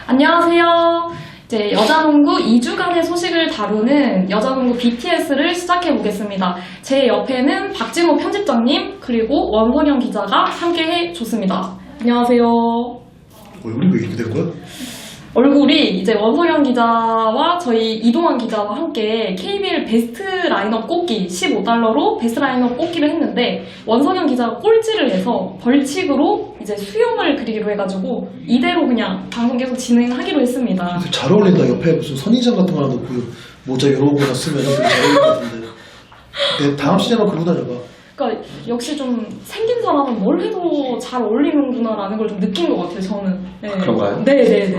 안녕하세요. 이제 여자농구 2주간의 소식을 다루는 여자농구 BTS를 시작해보겠습니다. 제 옆에는 박진호 편집장님 그리고 원성현 기자가 함께해 줬습니다. 안녕하세요. 얼굴이 왜 이렇게 된 거야? 얼굴이 이제 원성현 기자와 저희 이동환 기자와 함께 KBL 베스트 라인업 꼽기 15달러로 베스트 라인업 꼽기를 했는데 원성현 기자가 꼴찌를 해서 벌칙으로 이제 수염을 그리기로 해가지고 이대로 그냥 방송 계속 진행하기로 했습니다. 잘 어울린다. 옆에 무슨 선인장 같은 거 하나 놓고 모자 이런 거나 쓰면 되게 잘 어울릴 것 같은데. 내 다음 시즌은 그러고 다녀봐. 그러니까 역시 좀 생긴 사람은 뭘 해도 잘 어울리는구나라는 걸 좀 느낀 것 같아요, 저는. 네. 아, 그런가요? 네네네.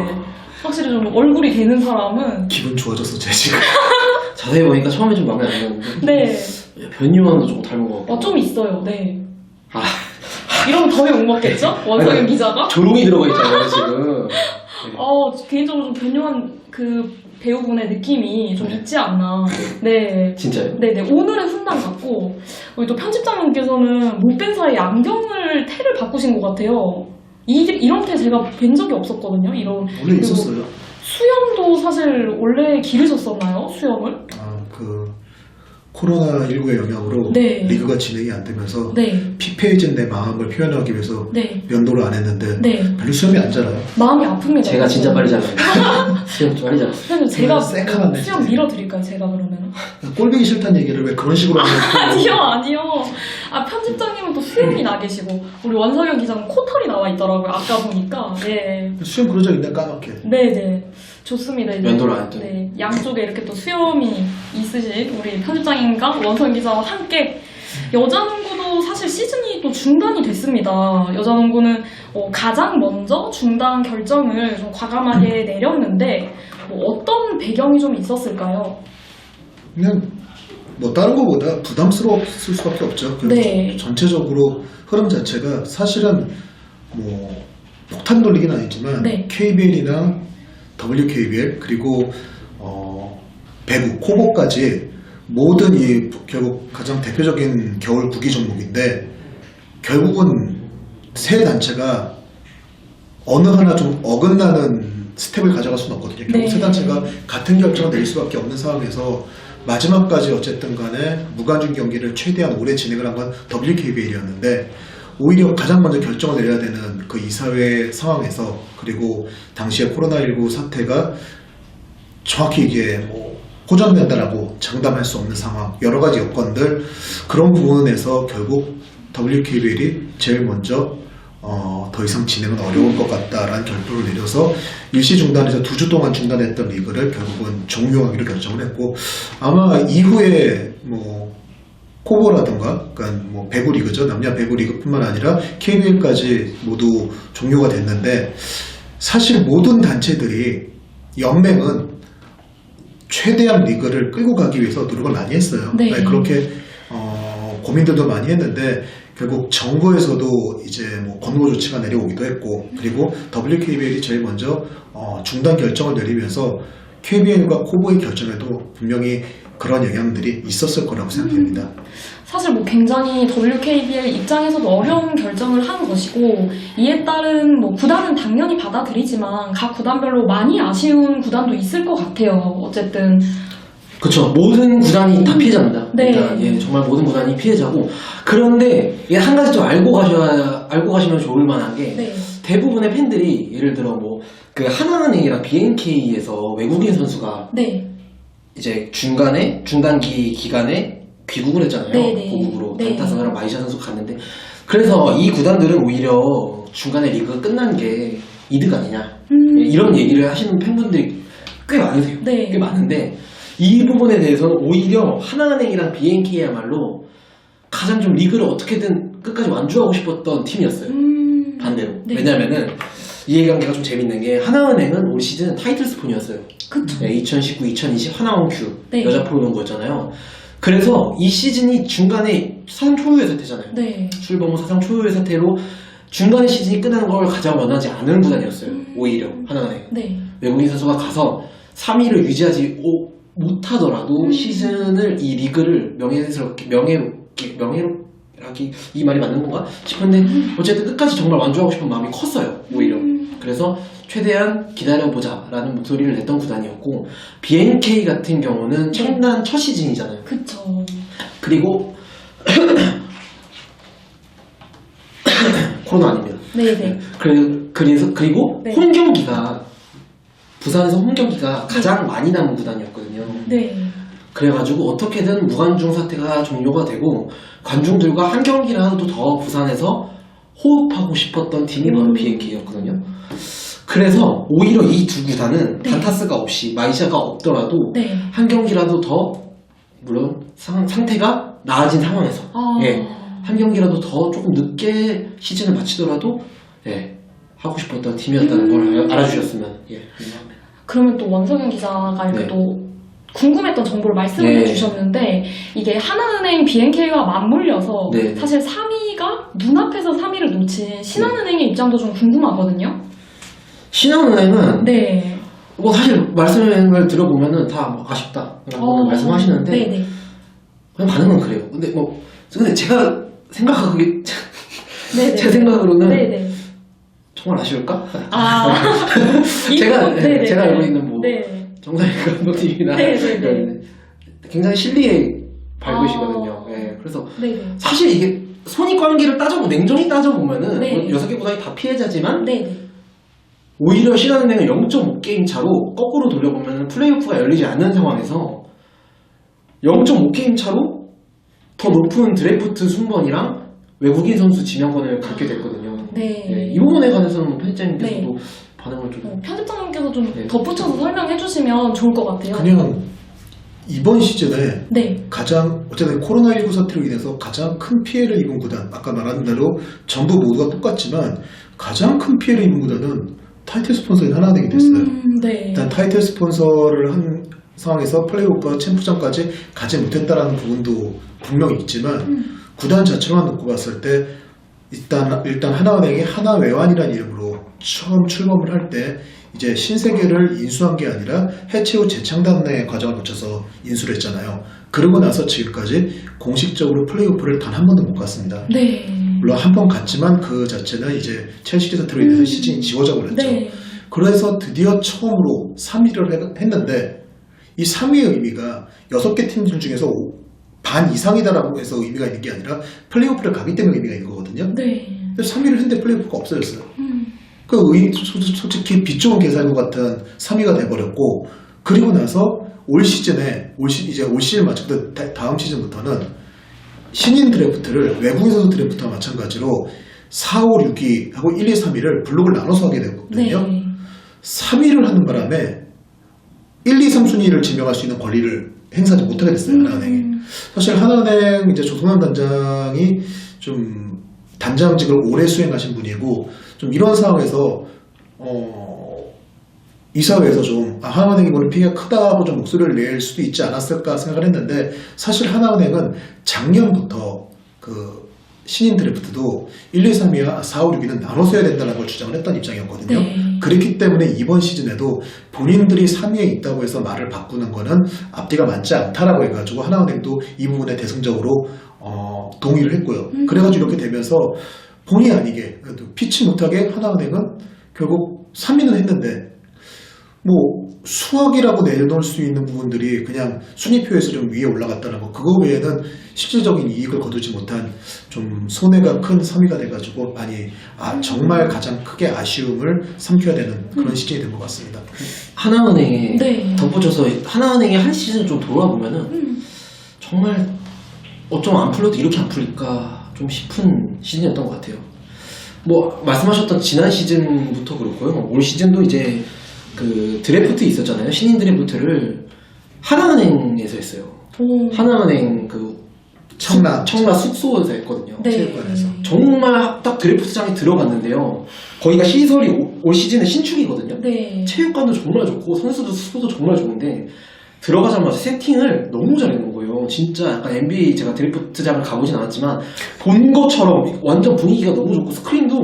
확실히 좀 얼굴이 되는 사람은. 기분 좋아졌어, 제 지금. 자세히 보니까 처음에 좀 마음에 안 들었는데 네. 변유한도 조금 닮은 것 같고 좀 있어요, 네. 아, 이러면 더 욕먹겠죠? 원성현 아니, 기자가? 조롱이 들어가 있잖아요 지금. 개인적으로 좀 변요한 그 배우분의 느낌이 좀 네. 있지 않나. 네. 진짜요? 네네. 오늘은 훈남 같고, 우리 또 편집장님께서는 못된 사이에 태를 바꾸신 것 같아요. 이런 태 제가 뵌 적이 없었거든요. 원래 그리고 있었어요. 수염도 사실 원래 기르셨었나요? 수염을? 코로나19의 영향으로 네. 리그가 진행이 안 되면서 네. 피폐해진 내 마음을 표현하기 위해서 네. 면도를 안 했는데 네. 별로 수염이 안 자라요. 마음이 아픕니다. 제가 진짜 빨리 자라요. 수염 좀 빨리 자랐어요. 선생님, 제가 새카만데, 수염 진짜. 밀어드릴까요? 제가 그러면? 꼴보기 싫다는 얘기를 왜 그런 식으로 하는 아니요. 편집장님은 또 수염이 나 계시고, 우리 원성현 기자는 코털이 나와 있더라고요. 아까 보니까. 네. 수염 그런 적 있나 까맣게. 네네. 좋습니다. 이제. 면도를 안 했더니. 네. 양쪽에 이렇게 또 수염이 있으신 우리 편집장님과 원성현 기자와 함께 여자농구도 사실 시즌이 또 중단이 됐습니다. 여자농구는 가장 먼저 중단 결정을 좀 과감하게 내렸는데, 어떤 배경이 좀 있었을까요? 그냥 뭐 다른 거보다 부담스러웠을 수밖에 없죠. 네. 전체적으로 흐름 자체가 사실은 뭐 폭탄 돌리긴 아니지만 네. KBL이나 WKBL 그리고 배구, 코보까지 모든 이 결국 가장 대표적인 겨울 구기 종목인데 결국은 세 단체가 어느 하나 좀 어긋나는 스텝을 가져갈 수는 없거든요. 결국 네. 세 단체가 같은 결정을 내릴 수밖에 없는 상황에서 마지막까지 어쨌든 간에 무관중 경기를 최대한 오래 진행을 한 건 WKBL이었는데 오히려 가장 먼저 결정을 내려야 되는 그 이사회 상황에서 그리고 당시에 코로나19 사태가 정확히 이게 뭐 호전된다라고 장담할 수 없는 상황 여러 가지 여건들 그런 부분에서 결국 WKBL이 제일 먼저 더 이상 진행은 어려울 것 같다라는 결론을 내려서 일시 중단해서 2주 동안 중단했던 리그를 결국은 종료하기로 결정을 했고 아마 이후에 뭐 코보라든가 그러니까 뭐 배구 리그죠 남녀 배구 리그뿐만 아니라 KBL까지 모두 종료가 됐는데 사실 모든 단체들이 연맹은 최대한 리그를 끌고 가기 위해서 노력을 많이 했어요. 네. 그렇게 고민들도 많이 했는데 결국 정부에서도 이제 뭐 권고 조치가 내려오기도 했고 그리고 WKBL이 제일 먼저 중단 결정을 내리면서 KBL과 코보의 결정에도 분명히 그런 영향들이 있었을 거라고 생각됩니다. 사실 뭐 굉장히 WKBL 입장에서도 어려운 결정을 한 것이고 이에 따른 뭐 구단은 당연히 받아들이지만 각 구단별로 많이 아쉬운 구단도 있을 것 같아요. 어쨌든 그렇죠. 모든 구단이 다 피해자입니다. 네. 그러니까 예, 정말 모든 구단이 피해자고 그런데 이게 한 가지 좀 알고 가시면 좋을 만한 게 네. 대부분의 팬들이 예를 들어 뭐 그 하나은행이랑 BNK에서 외국인 선수가 네. 이제 중단기 기간에 귀국을 했잖아요. 네네. 고국으로 네. 단타선수랑 마이샤 선수 갔는데 그래서 이 구단들은 오히려 중간에 리그가 끝난 게 이득 아니냐 이런 얘기를 하시는 팬분들이 꽤 많으세요. 네. 꽤 많은데 이 부분에 대해서는 오히려 하나은행이랑 BNK야말로 가장 좀 리그를 어떻게든 끝까지 완주하고 싶었던 팀이었어요. 반대로. 네. 왜냐면은 이해관계가 좀 재밌는 게 하나은행은 올 시즌 타이틀 스폰이었어요. 그쵸. 네, 2019-2020 하나원큐 네. 여자 프로농구였잖아요. 그래서 이 시즌이 중간에 사상 초유의 사태잖아요. 네. 출범 사상 초유의 사태로 중간에 시즌이 끝나는 걸 가장 원하지 않은 구단이었어요. 오히려 하나은행. 네. 외국인 선수가 가서 3위를 유지하지 못하더라도 시즌을 이 리그를 명예롭게 이 말이 맞는 건가 싶은데 어쨌든 끝까지 정말 완주하고 싶은 마음이 컸어요. 오히려 그래서 최대한 기다려보자라는 목소리를 냈던 구단이었고 BNK 같은 경우는 창단 첫 시즌이잖아요. 그쵸. 그리고 코로나 아니면 네네. 그리고 네. 홈 경기가 부산에서 홈 경기가 가장 많이 남은 구단이었거든요. 네. 그래가지고 어떻게든 무관중 사태가 종료가 되고 관중들과 한 경기라도 더 부산에서 호흡하고 싶었던 팀이 바로 BNK였거든요. 그래서 오히려 이 두 구단은 네. 단타스가 없이 마이샤가 없더라도 네. 한 경기라도 더 물론 상태가 나아진 상황에서 아. 예, 한 경기라도 더 조금 늦게 시즌을 마치더라도 예, 하고 싶었던 팀이었다는 걸 알아주셨으면 예, 감사합니다. 그러면 또 원석영 기자가 이렇게 네. 또 궁금했던 정보를 말씀을 네. 해주셨는데 이게 하나은행 BNK와 맞물려서 네. 사실 3위가 눈앞에서 3위를 놓친 신한은행의 입장도 좀 궁금하거든요. 신한은행은 네. 뭐 사실 말씀을 들어보면은 다뭐 아쉽다라고 말씀하시는데 네네. 그냥 반응은 그래요. 근데 제가 생각하기 네네. 제 생각으로는 네네. 정말 아쉬울까? 아. 네네. 제가 알고 있는 뭐 네. 정상일 감독님이나 네네네. 굉장히 실리에 밝으시거든요. 예, 그래서 네네. 사실 이게 손익관계를 냉정히 따져보면은 네. 6개 구단이 다 피해자지만 네네. 오히려 신한은행은 0.5게임 차로 거꾸로 돌려보면 플레이오프가 열리지 않는 상황에서 0.5게임 차로 더 높은 드래프트 순번이랑 외국인 선수 지명권을 갖게 됐거든요. 네. 예, 이 부분에 관해서는 편집장님께서도 네. 반응을 좀 편집장님께서 좀 네. 덧붙여서 설명해 주시면 좋을 것 같아요. 그냥 이번 시즌에 네. 어쨌든 코로나19 사태로 인해서 가장 큰 피해를 입은 구단, 아까 말한 대로 전부 모두가 똑같지만 가장 큰 피해를 입은 구단은 타이틀 스폰서인 하나은행이 됐어요. 네. 일단 타이틀 스폰서를 한 상황에서 플레이오프와 챔프전까지 가지 못했다라는 부분도 분명히 있지만 구단 자체만 놓고 봤을 때 일단 하나은행이 하나외환이라는 이름으로 처음 출범을 할 때 이제 신세계를 인수한 게 아니라 해체 후 재창단의 과정을 거쳐서 인수를 했잖아요. 그러고 나서 지금까지 공식적으로 플레이오프를 단 한 번도 못 갔습니다. 네. 물론 한 번 갔지만 그 자체는 이제 첼시 사태로 인해서 시즌이 지워져 버렸죠. 네. 그래서 드디어 처음으로 3위를 했는데 이 3위의 의미가 6개 팀들 중에서 반 이상이다라고 해서 의미가 있는 게 아니라 플레이오프를 가기 때문에 의미가 있는 거거든요. 네. 근데 3위를 했는데 플레이오프가 없어졌어요. 솔직히 빚 좋은 계산과 같은 3위가 돼버렸고, 그리고 나서 올 시즌 마치고 다음 시즌부터는 신인 드래프트를 외국인 선수 드래프트와 마찬가지로 4, 5, 6위하고 1, 2, 3위를 블록을 나눠서 하게 되거든요. 네. 3위를 하는 바람에 1, 2, 3순위를 지명할 수 있는 권리를 행사하지 못하게 됐어요, 하나은행이. 사실 하나은행 이제 조성남 단장이 좀 단장직을 오래 수행하신 분이고, 좀 이런 상황에서 이사회에서 좀 하나은행이 이번에 피해가 크다고 좀 목소리를 낼 수도 있지 않았을까 생각을 했는데, 사실 하나은행은 작년부터 그 신인 드래프트도 1, 2, 3위와 4, 5, 6위는 나눠서 해야 된다는 걸 주장을 했던 입장이었거든요. 네. 그렇기 때문에 이번 시즌에도 본인들이 3위에 있다고 해서 말을 바꾸는 거는 앞뒤가 맞지 않다라고 해가지고 하나은행도 이 부분에 대승적으로 동의를 했고요. 그래가지고 이렇게 되면서 본의 아니게 피치 못하게 하나은행은 결국 3위는 했는데 뭐 수학이라고 내놓을 수 있는 부분들이 그냥 순위표에서 좀 위에 올라갔다는 거, 그거 외에는 실질적인 이익을 거두지 못한 좀 손해가 큰 3위가 돼가지고 정말 가장 크게 아쉬움을 삼켜야 되는 그런 시즌이 된 것 같습니다. 하나은행에 네. 덧붙여서 하나은행의 한 시즌 좀 돌아보면은 정말 어쩜 안 풀려도 이렇게 안 풀릴까 좀 싶은 시즌이었던 것 같아요. 뭐 말씀하셨던 지난 시즌부터 그렇고요. 올 시즌도 이제 그 드래프트 있었잖아요. 신인 드래프트를 하나은행에서 했어요. 오. 하나은행 그 청라 숙소에서 했거든요. 네. 체육관에서. 정말 딱 드래프트장에 들어갔는데요. 거기가 시설이 올 시즌에 신축이거든요. 네. 체육관도 정말 좋고 선수도 숙소도 정말 좋은데 들어가자마자 세팅을 너무 잘해놓은 거예요. 진짜 약간 NBA, 제가 드래프트장을 가보진 않았지만 본 것처럼 완전 분위기가 너무 좋고 스크린도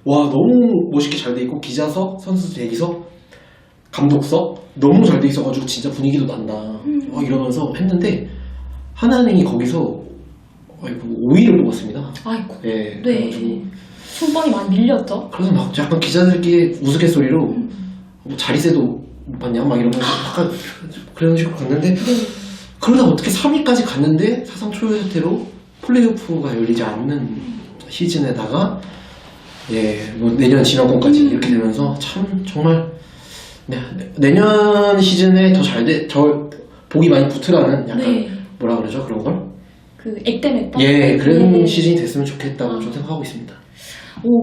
와 너무 멋있게 잘 돼 있고 기자석, 선수 대기석, 감독석 너무 잘 돼 있어가지고 진짜 분위기도 난다 이러면서 했는데 하나은행이 거기서 5위를 뽑았습니다. 아이고. 예, 네. 그래가지고 승번이 많이 밀렸죠. 그래서 막 약간 기자들끼리 우스갯소리로 뭐 자리세도 못 받냐 막 이러면서 약간 그런 식으로 갔는데 그러다 어떻게 3위까지 갔는데 사상 초유의 사태로 플레이오프가 열리지 않는 시즌에다가 뭐 내년 진학권까지 이렇게 되면서 참 정말 내년 시즌에 더 복이 많이 붙으라는 약간 뭐라 그러죠 그런 걸? 그 액땜했다. 그런 시즌이 됐으면 좋겠다고 좀 생각하고 있습니다.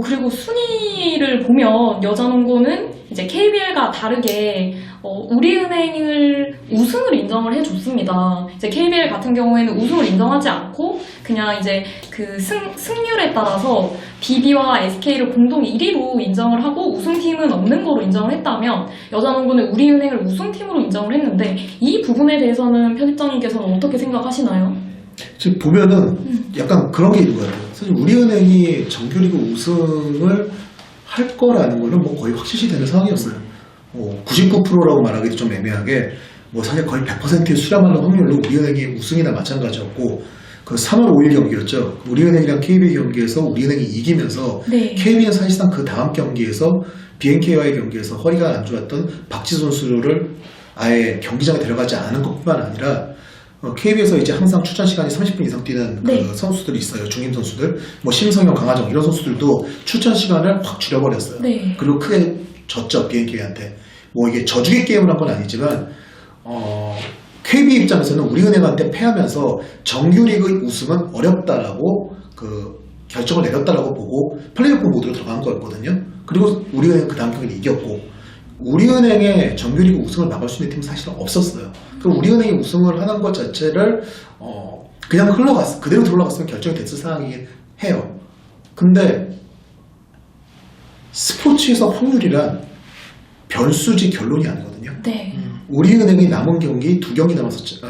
그리고 순위를 보면 여자농구는 이제 KBL과 다르게 우리은행을 우승을 인정을 해줬습니다. 이제 KBL 같은 경우에는 우승을 인정하지 않고 그냥 이제 그 승률에 따라서 BB와 SK를 공동 1위로 인정을 하고 우승팀은 없는 거로 인정을 했다면 여자농구는 우리은행을 우승팀으로 인정을 했는데 이 부분에 대해서는 편집장님께서는 어떻게 생각하시나요? 지금 보면은 약간 그런 게 있는 것 같아요. 사실 우리은행이 정규리그 우승을 할 거라는 거는 뭐 거의 확실시 되는 상황이었어요. 99%라고 말하기도 좀 애매하게 뭐 사실 거의 100%의 수렴하는 확률로 우리은행이 우승이나 마찬가지였고 그 3월 5일 경기였죠. 우리은행이랑 KB 경기에서 우리은행이 이기면서 KB는 사실상 그 다음 경기에서 BNK와의 경기에서 허리가 안 좋았던 박지수 선수를 아예 경기장에 데려가지 않은 것뿐만 아니라 KB에서 이제 항상 출전 시간이 30분 이상 뛰는 그 선수들이 있어요. 중임 선수들, 뭐 심성현, 강하정 이런 선수들도 출전 시간을 확 줄여버렸어요. 그리고 크게 졌죠 BNK한테. 뭐 이게 져주기 게임을 한 건 아니지만 KB 입장에서는 우리은행한테 패하면서 정규리그 우승은 어렵다라고 그 결정을 내렸다라고 보고 플레이오프 모드로 들어간 거였거든요. 그리고 우리은행 그 다음 경기를 이겼고 우리은행의 정규리그 우승을 막을 수 있는 팀은 사실은 없었어요. 그럼 우리은행이 우승을 하는 것 자체를 그냥 그대로 흘러갔으면 결정이 됐을 상황이긴 해요. 근데 스포츠에서 확률이란 변수지 결론이 아니거든요. 우리은행이 남은 경기 2경기 남았었죠.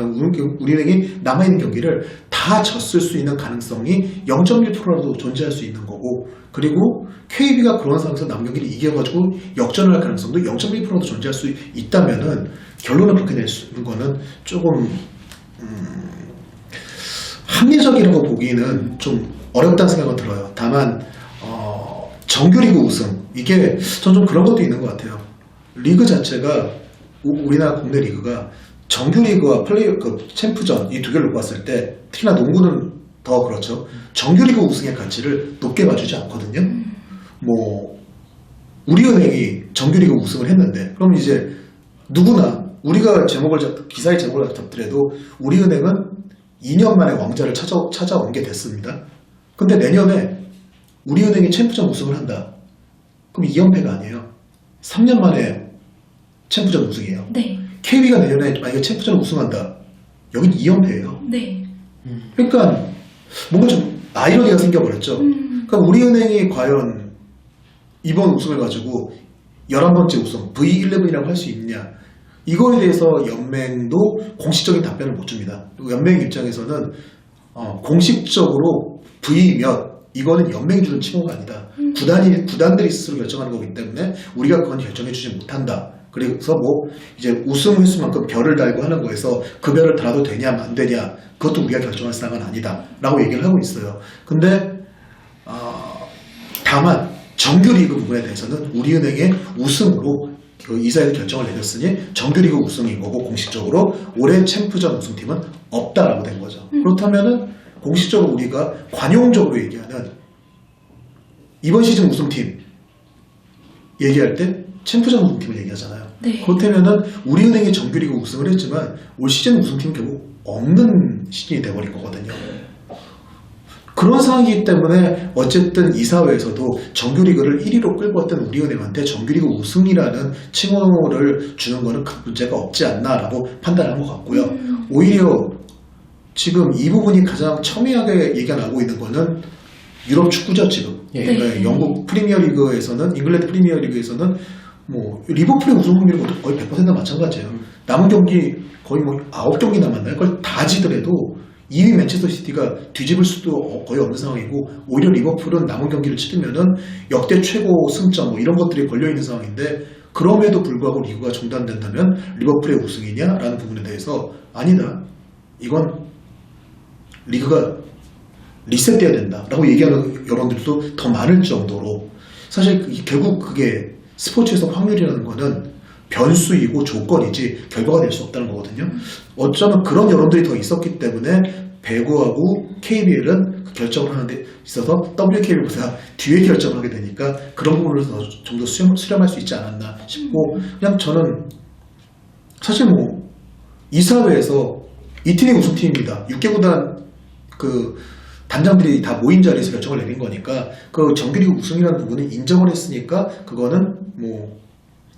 우리은행이 남아있는 경기를 다 졌을 수 있는 가능성이 0.1%라도 존재할 수 있는 거고, 그리고 KB가 그런 상황에서 남은 경기를 이겨가지고 역전을 할 가능성도 0.1%도 존재할 수 있다면은 결론을 그렇게 낼 수 있는 거는 조금 합리적이라고 보기에는 좀 어렵다는 생각은 들어요. 다만 정규리그 우승 이게 전 좀 그런 것도 있는 것 같아요. 리그 자체가 우리나라 국내 리그가 정규리그와 챔프전 이 두 개를 놓고 봤을 때 특히나 농구는 더 그렇죠. 정규리그 우승의 가치를 높게 봐주지 않거든요. 뭐 우리은행이 정규리그 우승을 했는데 그럼 이제 누구나 우리가 기사의 제목을 잡더라도 우리은행은 2년 만에 왕자를 찾아온 게 됐습니다. 근데 내년에 우리은행이 챔프전 우승을 한다. 그럼 2연패가 아니에요. 3년 만에 챔프전 우승이에요. KB가 내년에 만약에 챔프전 우승한다. 여긴 2연패예요. 그러니까 뭔가 좀 아이러니가 생겨버렸죠. 그러니까 우리은행이 과연 이번 우승을 가지고 11번째 우승, V11이라고 할 수 있느냐. 이거에 대해서 연맹도 공식적인 답변을 못 줍니다. 그리고 연맹 입장에서는 공식적으로 V 몇 이거는 연맹이 주는 칭호가 아니다. 구단들이 스스로 결정하는 거기 때문에 우리가 그건 결정해주지 못한다. 그래서 뭐 이제 우승 횟수만큼 별을 달고 하는 거에서 그 별을 달아도 되냐 안 되냐 그것도 우리가 결정할 사항은 아니다 라고 얘기를 하고 있어요. 근데 다만 정규리그 부분에 대해서는 우리은행의 우승으로 그 이사회의 결정을 내렸으니 정규리그 우승인 거고 공식적으로 올해 챔프전 우승팀은 없다라고 된 거죠. 그렇다면은 공식적으로 우리가 관용적으로 얘기하는 이번 시즌 우승팀 얘기할 때 챔프전 우승팀을 얘기하잖아요. 그렇다면은 우리은행이 정규리그 우승을 했지만 올 시즌 우승팀은 결국 없는 시즌이 돼버린 거거든요. 그런 상황이기 때문에 어쨌든 이사회에서도 정규리그를 1위로 끌고 왔던 우리은행한테 정규리그 우승이라는 칭호를 주는 거는 큰 문제가 없지 않나라고 판단한 것 같고요. 오히려 지금 이 부분이 가장 첨예하게 얘기가 나오고 있는 거는 유럽 축구죠 지금. 영국 프리미어리그에서는 잉글랜드 프리미어리그에서는 뭐 리버풀의 우승 확률이 거의 100%나 마찬가지예요. 남은 경기 거의 뭐 9경기 남았나요? 그걸 다 지더라도 2위 맨체스터 시티가 뒤집을 수도 거의 없는 상황이고 오히려 리버풀은 남은 경기를 치르면은 역대 최고 승점 뭐 이런 것들이 걸려있는 상황인데 그럼에도 불구하고 리그가 중단된다면 리버풀의 우승이냐라는 부분에 대해서 아니다. 이건 리그가 리셋돼야 된다라고 얘기하는 여론들도 더 많을 정도로 사실 결국 그게 스포츠에서 확률이라는 거는 변수이고 조건이지 결과가 될 수 없다는 거거든요. 어쩌면 그런 여론들이 더 있었기 때문에 배구하고 KBL은 그 결정을 하는 데 있어서 WKBL보다 뒤에 결정을 하게 되니까 그런 부분을 좀 더 수렴할 수 있지 않았나 싶고 그냥 저는 사실 뭐 이사회에서 이 팀이 우승팀입니다. 6개 구단 그 단장들이 다 모인 자리에서 결정을 내린 거니까 그 정규리그 우승이라는 부분은 인정을 했으니까 그거는 뭐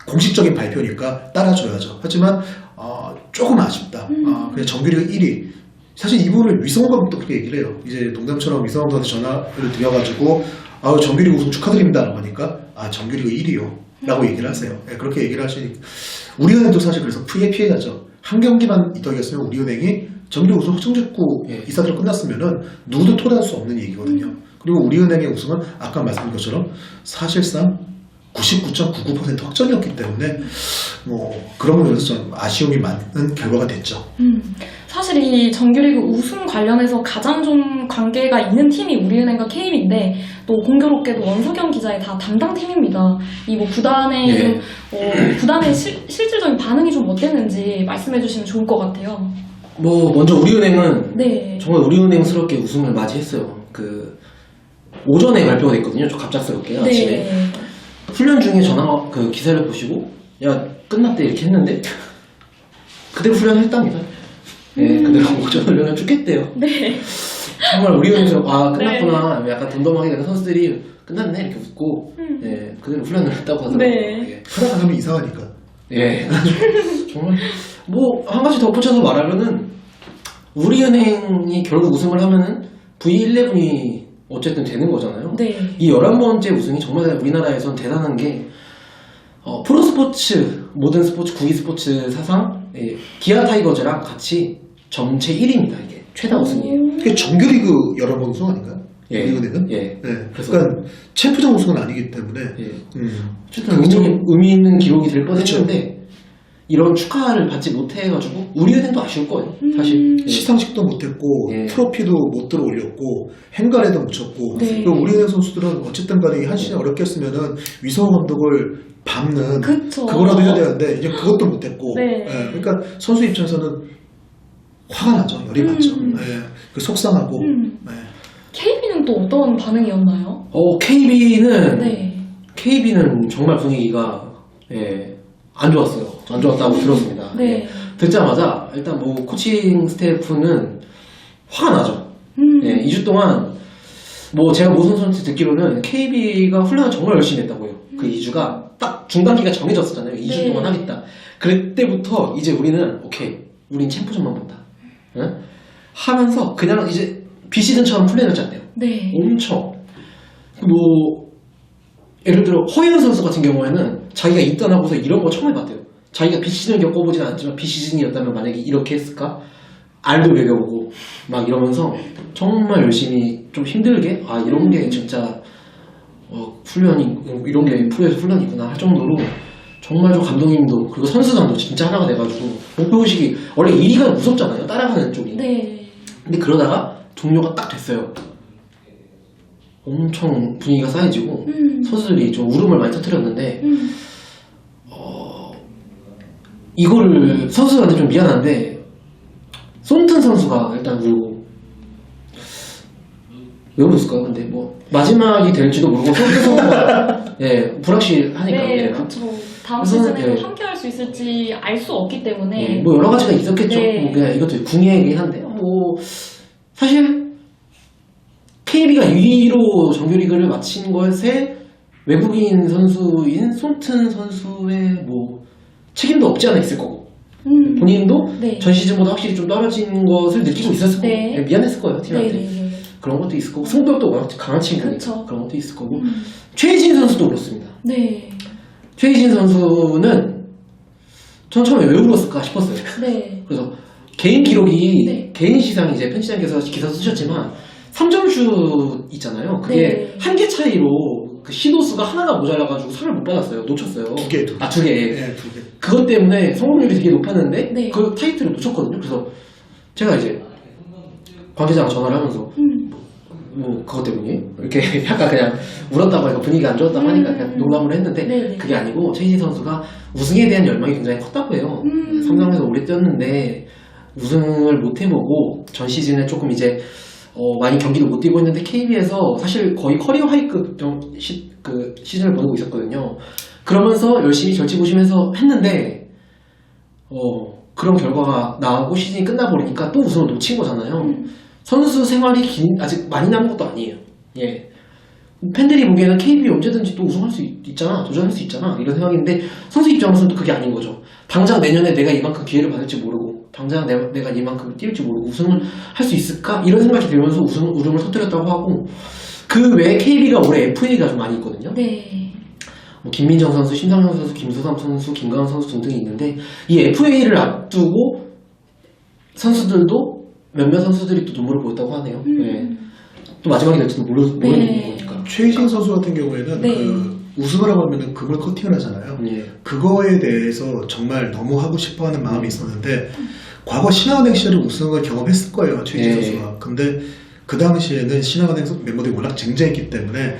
공식적인 발표니까 따라줘야죠. 하지만 조금 아쉽다. 그냥 정규리그 1위. 사실 이 부분을 위성호 감독도 그렇게 얘기를 해요. 이제 농담처럼 위성호 감독한테 전화를 드려가지고 정규리그 우승 축하드립니다 라고 하니까 정규리그 1위요 라고 얘기를 하세요. 네, 그렇게 얘기를 하시니까 우리은행도 사실 그래서 피해자죠. 한 경기만 이덕이었으면 우리은행이 정규리그 우승 확정짓고 이사들 끝났으면은 누구도 토달할 수 없는 얘기거든요. 그리고 우리은행의 우승은 아까 말씀드린 것처럼 사실상 99.99% 확정이었기 때문에 뭐 그런 부분에서 좀 아쉬움이 많은 결과가 됐죠. 사실 이 정규리그 우승 관련해서 가장 좀 관계가 있는 팀이 우리은행과 KB인데 또 공교롭게도 원석영 기자의 다 담당 팀입니다. 이 뭐 구단의 구단의 실질적인 반응이 좀 어땠는지 말씀해주시면 좋을 것 같아요. 뭐 먼저 우리은행은 네. 정말 우리은행스럽게 우승을 맞이했어요. 그 오전에 발표가 됐거든요. 좀 갑작스럽게 아침에. 네. 훈련 중에 그 기사를 보시고 야 끝났대 이렇게 했는데 그대로 훈련을 했답니다. 네, 그대로 오전 훈련을 쭉 했대요. 네. 정말 우리은행에서 끝났구나. 약간 덤덤하게 되는 선수들이 끝났네 이렇게 웃고 네, 그대로 훈련을 했다고 하더라고요. 네. 하다가 하면 이상하니까. 예, 정말 뭐 한 가지 덧붙여서 말하면은 우리은행이 결국 우승을 하면은 V11이 어쨌든 되는 거잖아요. 네. 이 11번째 우승이 정말 우리나라에선 대단한 게 프로스포츠, 모든 스포츠, 구기 스포츠 사상 기아 타이거즈랑 같이 전체 1위입니다. 이게 최다 우승이에요. 그게 정규리그 여러 번 우승 아닌가요? 예. 리그는? 예. 네. 그래서 그러니까 챔프전 우승은 아니기 때문에 예. 어쨌든 의미 있는 기록이 될 뻔했는데 이런 축하를 받지 못해가지고 우리은행도 아쉬울 거예요. 사실 시상식도 못했고 예. 트로피도 못 들어올렸고 행가래도 묻혔고 네. 그리고 우리은행 선수들은 어쨌든 간에 한 시즌 어렵게 했으면은 위성호 감독을 밟는 그쵸. 그거라도 해야 되는데 이제 그것도 못했고 네. 예, 그러니까 선수 입장에서는 화가 나죠. 열이 받죠. 예, 그 속상하고 예. KB는 또 어떤 반응이었나요? KB는 정말 분위기가 안 좋았어요. 안 좋았다고 들었습니다. 네. 듣자마자 일단 뭐 코칭 스태프는 화가 나죠. 2주 동안 뭐 제가 모든 선수한테 듣기로는 KB가 훈련을 정말 열심히 했다고요. 그 2주가 딱 중단기가 정해졌었잖아요. 2주 네. 동안 하겠다. 그때부터 이제 우리는 오케이, 우린 챔프전만 본다. 응? 하면서 그냥 이제 비시즌처럼 훈련을 짰대요. 네. 엄청. 뭐 예를 들어 허예은 선수 같은 경우에는 자기가 입단하고서 이런 거 처음 해봤대요. 자기가 비시즌을 겪어보진 않았지만 비시즌이었다면 만약에 이렇게 했을까? 알도 배겨보고 막 이러면서 정말 열심히 좀 힘들게 이런 게 진짜 훈련이 이런 게 프로에서 훈련이구나 할 정도로 정말 좀 감독님도 그리고 선수단도 진짜 하나가 돼가지고 목표의식이 원래 1위가 무섭잖아요. 따라가는 쪽이. 네. 근데 그러다가 종료가 딱 됐어요. 엄청 분위기가 쌓여지고 선수들이 좀 울음을 많이 터뜨렸는데 이거를 선수들한테 좀 미안한데 손튼 선수가 일단 울고 왜 울었을까요? 근데 뭐 마지막이 될지도 모르고 손튼 선수가 불확실하니까 네, 미래가. 그렇죠. 다음 그래서, 시즌에도 함께 할 수 있을지 알 수 없기 때문에 뭐 여러 가지가 있었겠죠. 네. 뭐 그냥 이것도 궁예이긴 한데 뭐 사실 KB가 2위로 정규리그를 마친 것에 외국인 선수인 손튼 선수의 뭐 책임도 없지 않아 있을 거고 본인도 네. 전 시즌보다 확실히 좀 떨어진 것을 느끼고 있었을 네. 거고 미안했을 거예요 팀한테. 네. 그런 것도 있을 거고 승부욕도 워낙 강한 친구니까 그쵸. 그런 것도 있을 거고 최희진 선수도 울었습니다. 네. 최희진 선수는 전 처음에 왜 울었을까 싶었어요. 네. 그래서 개인 기록이 네. 개인 시상이 이제 편집장께서 기사 쓰셨지만 3점슛 있잖아요. 그게 네. 한 개 차이로 그 시도수가 하나가 모자라가지고 상을 못 받았어요. 놓쳤어요. 두 개. 두 개. 네, 2개. 그것 때문에 성공률이 되게 높았는데 네. 그 타이틀을 놓쳤거든요. 그래서 제가 이제 관계자랑 전화를 하면서 뭐 그것 때문에 이렇게 약간 그냥 울었다고 하니까 분위기가 안 좋았다고 하니까 그냥 농담을 했는데 네네. 그게 아니고 최희진 선수가 우승에 대한 열망이 굉장히 컸다고 해요. 삼성에서 오래 뛰었는데 우승을 못 해보고 전 시즌에 조금 이제 많이 경기도 못 뛰고 있는데 KB에서 사실 거의 커리어 하이급 그 시즌을 보내고 있었거든요. 그러면서 열심히 절치부심해서 했는데 그런 결과가 나오고 시즌이 끝나버리니까 또 우승을 놓친 거잖아요. 선수 생활이 아직 많이 남은 것도 아니에요. 예. 팬들이 보기에는 KB 언제든지 또 우승할 수 있잖아, 도전할 수 있잖아 이런 생각인데 선수 입장에서는 또 그게 아닌 거죠. 당장 내년에 내가 이만큼 기회를 받을지 모르고 당장 내가 이만큼 뛸지 모르고 우승을 할 수 있을까 이런 생각이 들면서 울음을 터뜨렸다고 하고 그 외에 KB가 올해 FA가 좀 많이 있거든요. 네. 뭐 김민정 선수, 심상정 선수, 김수삼 선수, 김강현 선수 등등이 있는데 이 FA를 앞두고 선수들도 몇몇 선수들이 또 눈물을 보였다고 하네요. 네. 또 마지막이 될지도 모르는 거니까. 최희진 선수 같은 경우에는 네. 그 우승을 하고 하면 금을 커팅을 하잖아요. 예. 그거에 대해서 정말 너무 하고 싶어하는 마음이 있었는데 과거 신한은행 시절에 우승을 경험했을 거예요, 최희진 네. 선수가. 근데 그 당시에는 신한은행 멤버들이 워낙 쟁쟁했기 때문에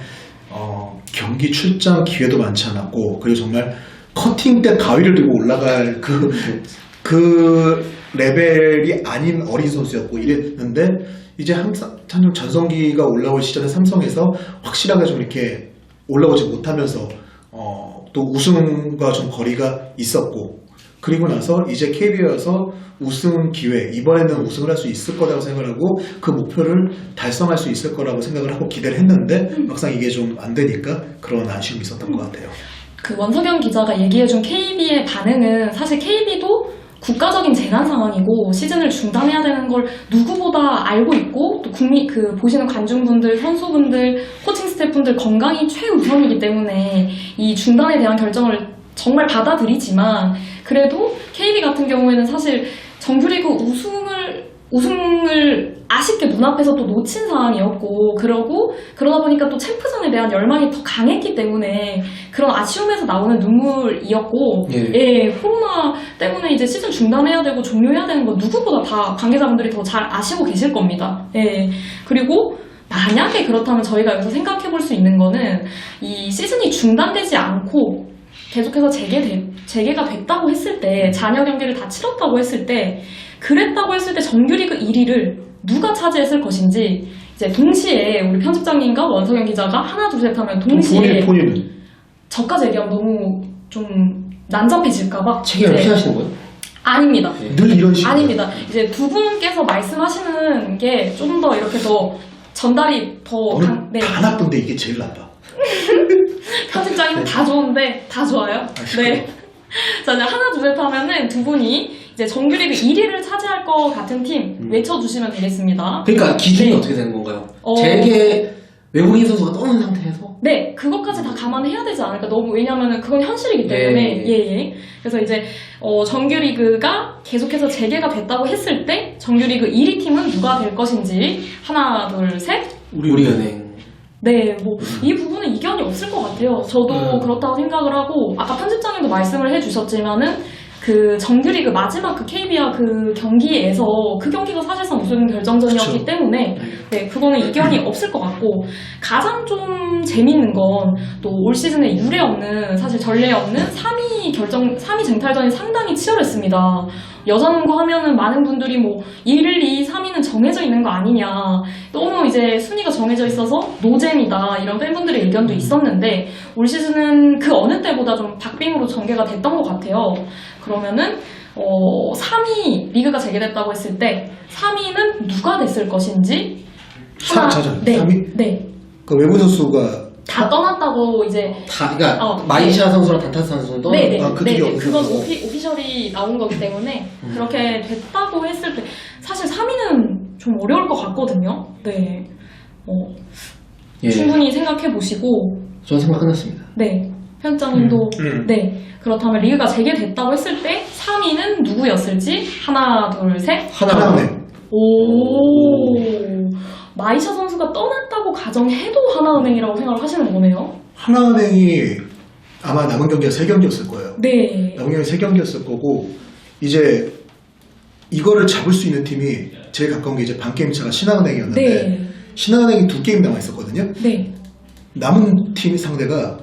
경기 출장 기회도 많지 않았고 그리고 정말 커팅 때 가위를 들고 올라갈 그 레벨이 아닌 어린 선수였고 이랬는데 이제 항상 좀 전성기가 올라올 시절에 삼성에서 확실하게 좀 이렇게 올라오지 못하면서 또 우승과 좀 거리가 있었고 그리고 나서 이제 KBO에서 우승 기회 이번에는 우승을 할 수 있을 거라고 생각을 하고 그 목표를 달성할 수 있을 거라고 생각을 하고 기대를 했는데 막상 이게 좀 안 되니까 그런 아쉬움이 있었던 것 같아요. 그 원석영 기자가 얘기해준 KB의 반응은 사실 KB도 국가적인 재난 상황이고 시즌을 중단해야 되는 걸 누구보다 알고 있고 또 보시는 관중분들, 선수분들, 코칭 스태프분들 건강이 최우선이기 때문에 이 중단에 대한 결정을 정말 받아들이지만 그래도 KB 같은 경우에는 사실 정규리그 우승을 아쉽게 눈앞에서 또 놓친 상황이었고 그러다 보니까 또 챔프전에 대한 열망이 더 강했기 때문에 그런 아쉬움에서 나오는 눈물이었고 예, 코로나 때문에 이제 시즌 중단해야 되고 종료해야 되는 거 누구보다 다 관계자분들이 더 잘 아시고 계실 겁니다. 예, 그리고 만약에 그렇다면 저희가 여기서 생각해 볼 수 있는 거는 이 시즌이 중단되지 않고 계속해서 재개가 됐다고 했을 때 잔여 경기를 다 치렀다고 했을 때 그랬다고 했을 때 정규리그 1위를 누가 차지했을 것인지 이제 동시에 우리 편집장님과 원석영 기자가 하나 둘 셋 하면 동시에 본인은 저까지 얘기하면 너무 좀 난잡해질까봐 책임을 피하시는 거예요? 아닙니다. 늘 이런 식으로 아닙니다. 이제 두 분께서 말씀하시는 게 좀 더 이렇게 더 전달이 더 다 나쁜데 이게 제일 나빠. 편집장님은 다 좋은데 다 좋아요. 네. 자, 이제 하나 둘 셋 하면은 두 분이 이제 정규리그 1위를 차지할 것 같은 팀 외쳐주시면 되겠습니다. 그러니까 기준이 어떻게 되는 건가요? 재계 외국인 선수가 떠난 상태에서? 네, 그것까지 다 감안해야 되지 않을까. 왜냐면은 그건 현실이기 때문에. 예. 그래서 이제 정규리그가 계속해서 재개가 됐다고 했을 때 정규리그 1위 팀은 누가 될 것인지 하나 둘 셋. 우리은행. 네, 이 부분은 이견이 없을 것 같아요. 저도 그렇다고 생각을 하고, 아까 편집장님도 말씀을 해주셨지만은, 그 정규리그 마지막 그 KB와 그 경기에서 그 경기가 사실상 우승 결정전이었기 그쵸. 때문에, 네, 그거는 이견이 없을 것 같고, 가장 좀 재밌는 건 또 올 시즌에 사실 전례 없는 3위 쟁탈전이 상당히 치열했습니다. 여자농구 하면은 많은 분들이 1, 2, 3위는 정해져 있는 거 아니냐. 너무 이제 순위가 정해져 있어서 노잼이다. 이런 팬분들의 의견도 있었는데 올 시즌은 그 어느 때보다 좀 박빙으로 전개가 됐던 것 같아요. 그러면은 3위 리그가 재개됐다고 했을 때 3위는 누가 됐을 것인지 네. 3위? 네. 그 외국 선수가 다 떠났다고 이제 그러니까 마이샤 선수랑 단타스 선수는 떠났고 네네. 그건 오피셜이 나온 거기 때문에 그렇게 됐다고 했을 때 사실 3위는 좀 어려울 것 같거든요. 네. 충분히 생각해 보시고 저는 생각 끝났습니다. 네. 편집장님도 네. 그렇다면 리그가 재개됐다고 했을 때 3위는 누구였을지 하나 둘 셋. 하나은행. 오. 마이샤 선수가 떠났다고 가정해도 하나은행이라고 생각을 하시는 거네요. 하나은행이 아마 남은 경기가 3경기였을 거예요. 네. 남은 경기가 3경기였을 거고 이제 이거를 잡을 수 있는 팀이 제일 가까운 게 이제 반게임 차가 신한은행이었는데 네. 신한은행이 2게임 남아있었거든요. 네. 남은 팀 상대가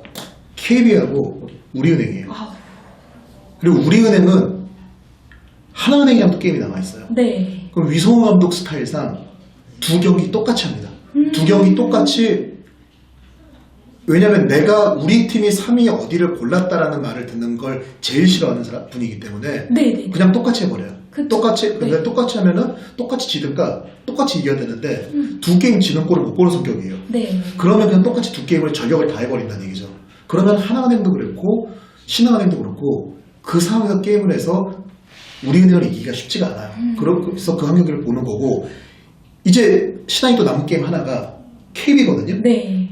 KB하고 우리은행이에요. 아, 그리고 우리은행은 하나은행이랑 또 게임이 남아있어요. 네. 그럼 위성호 감독 스타일상 2경기 똑같이 합니다. 2경기 똑같이. 왜냐면 내가 우리 팀이 3위 어디를 골랐다라는 말을 듣는 걸 제일 싫어하는 분이기 때문에 네네. 그냥 똑같이 해버려요. 그쵸. 똑같이. 근데 네. 똑같이 하면은 똑같이 지든가 똑같이 이겨야 되는데 2게임 지는 골을 못 보는 성격이에요. 네. 그러면 그냥 똑같이 2게임을 전력을 다 해버린다는 얘기죠. 그러면 하나은행도 그렇고 신한은행도 그렇고 그 상황에서 게임을 해서 우리은행을 이기기가 쉽지가 않아요. 그래서 그 한 경기를 보는 거고, 이제 신한이 또 남은 게임 하나가 KB거든요. 네.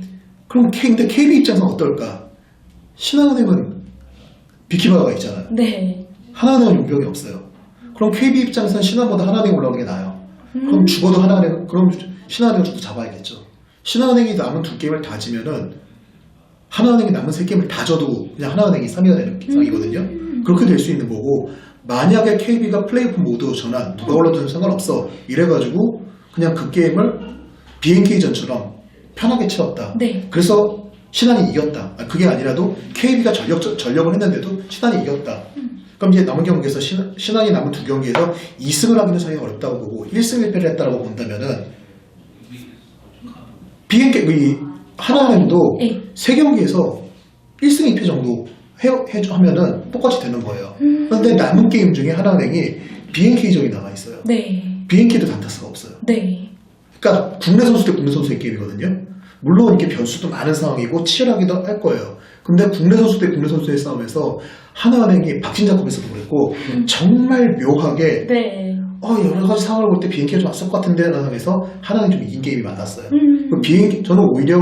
그럼 근데 KB 입장에서는 어떨까? 신한은행은 비키바가 있잖아요. 네. 하나은행은 용병이 없어요. 그럼 KB 입장에서는 신한보다 하나은행 올라오는 게 나아요. 그럼 죽어도 그럼 신한은행을 또 잡아야겠죠. 신한은행이 남은 2게임을 다 지면은 하나은행이 남은 3게임을 다 져도 그냥 하나은행이 3위가 되는 상황이거든요. 그렇게 될 수 있는 거고, 만약에 KB가 플레이오프 모드 전환, 누가 올라도 상관없어 이래가지고 그냥 그 게임을 BNK전처럼 편하게 채웠다. 네. 그래서 신한이 이겼다. 그게 아니라도 KB가 전력을 했는데도 신한이 이겼다. 그럼 이제 남은 경기에서 신한이 남은 2경기에서 2승을 하기는 상당히 어렵다고 보고 1승 1패를 했다고 본다면은 BNK 하나은행도 네. 3경기에서 1승 2패 정도 하면은 똑같이 되는 거예요. 그런데 남은 게임 중에 하나은행이 BNK전이 남아있어요. 네. BNK도 단타스가 없어요. 네. 그러니까 국내 선수 대 국내 선수의 게임이거든요. 물론 이렇게 변수도 많은 상황이고 치열하기도 할 거예요. 근데 국내 선수 대 국내 선수의 싸움에서 하나은행이 박진자컵에서도 그랬고 정말 묘하게 네. 여러 가지 상황을 볼 때 BNK가 좀 앞설 것 같은데 라는 상황에서 하나은행이 좀 이긴 게임이 많았어요. 저는 오히려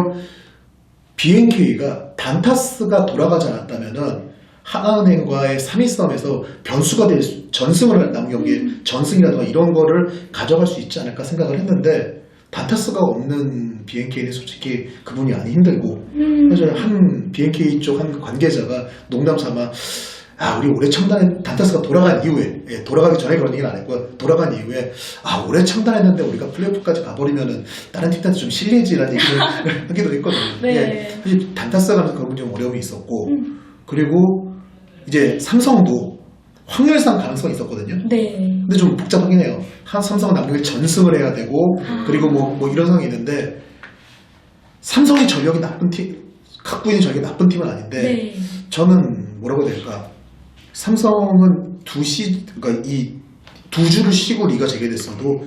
BNK가 단타스가 돌아가지 않았다면은 하나은행과의 3위 싸움에서 변수가 될 전승을 남은 경기에 전승이라든가 이런 거를 가져갈 수 있지 않을까 생각을 했는데, 단타스가 없는 BNK는 솔직히 그분이 아니 힘들고, 사실 한 BNK 쪽 한 관계자가 농담 삼아 우리 올해 창단한 단타스가 돌아간 이후에, 돌아가기 전에 그런 얘기는 안 했고 돌아간 이후에 올해 창단했는데 우리가 플레이오프까지 가버리면은 다른 팀한테 좀 실례지라는 얘기를 하기도 했거든요. 네. 사실 단타스가 가면서 그런 좀 어려움이 있었고, 그리고 이제 삼성도 확률상 가능성이 있었거든요. 네. 근데 좀 복잡하긴 해요. 삼성은 남경기 전승을 해야 되고, 그리고 뭐 이런 상황이 있는데, 삼성이 전력이 나쁜 팀, 갖고 있는 전력이 나쁜 팀은 아닌데, 네. 저는 뭐라고 해야 될까? 삼성은 그러니까 이 2주를 쉬고 리가 재개됐어도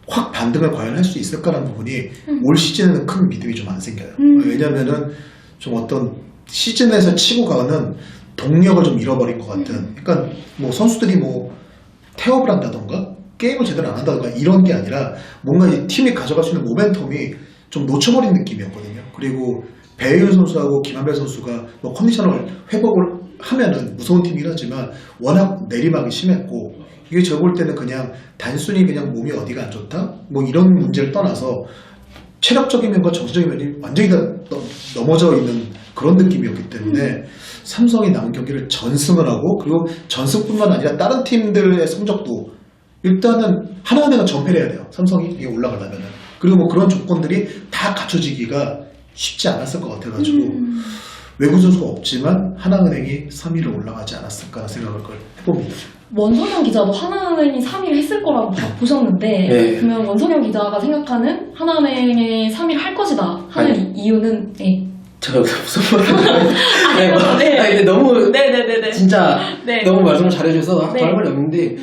확 반등을 과연 할 수 있을까라는 부분이 올 시즌에는 큰 믿음이 좀 안 생겨요. 왜냐면은 좀 어떤 시즌에서 치고 가는 동력을 좀 잃어버린 것 같은, 그러니까 뭐 선수들이 뭐 태업을 한다던가 게임을 제대로 안 한다던가 이런 게 아니라 뭔가 이 팀이 가져갈 수 있는 모멘텀이 좀 놓쳐버린 느낌이었거든요. 그리고 배혜윤 선수하고 김한별 선수가 뭐 컨디션을 회복을 하면은 무서운 팀이긴 하지만 워낙 내리막이 심했고, 이게 제가 볼 때는 그냥 단순히 그냥 몸이 어디가 안 좋다 뭐 이런 문제를 떠나서 체력적인 면과 정신적인 면이 완전히 다 넘어져 있는 그런 느낌이었기 때문에 삼성이 남은 경기를 전승을 하고, 그리고 전승뿐만 아니라 다른 팀들의 성적도 일단은 하나은행은 전패를 해야 돼요. 삼성이 이게 올라가려면은. 그리고 뭐 그런 조건들이 다 갖춰지기가 쉽지 않았을 것 같아가지고 외국 선수가 없지만 하나은행이 3위를 올라가지 않았을까 생각을 해봅니다. 원석영 기자도 하나은행이 3위를 했을 거라고 보셨는데, 네. 그러면 원석영 기자가 생각하는 하나은행이 3위를 할 것이다 하는 이유는? 네. 제가 무슨 말을 네. 근데 너무 네네네네. 진짜 네. 너무 말씀을 잘해주셔서 네. 말할 말이 없는데,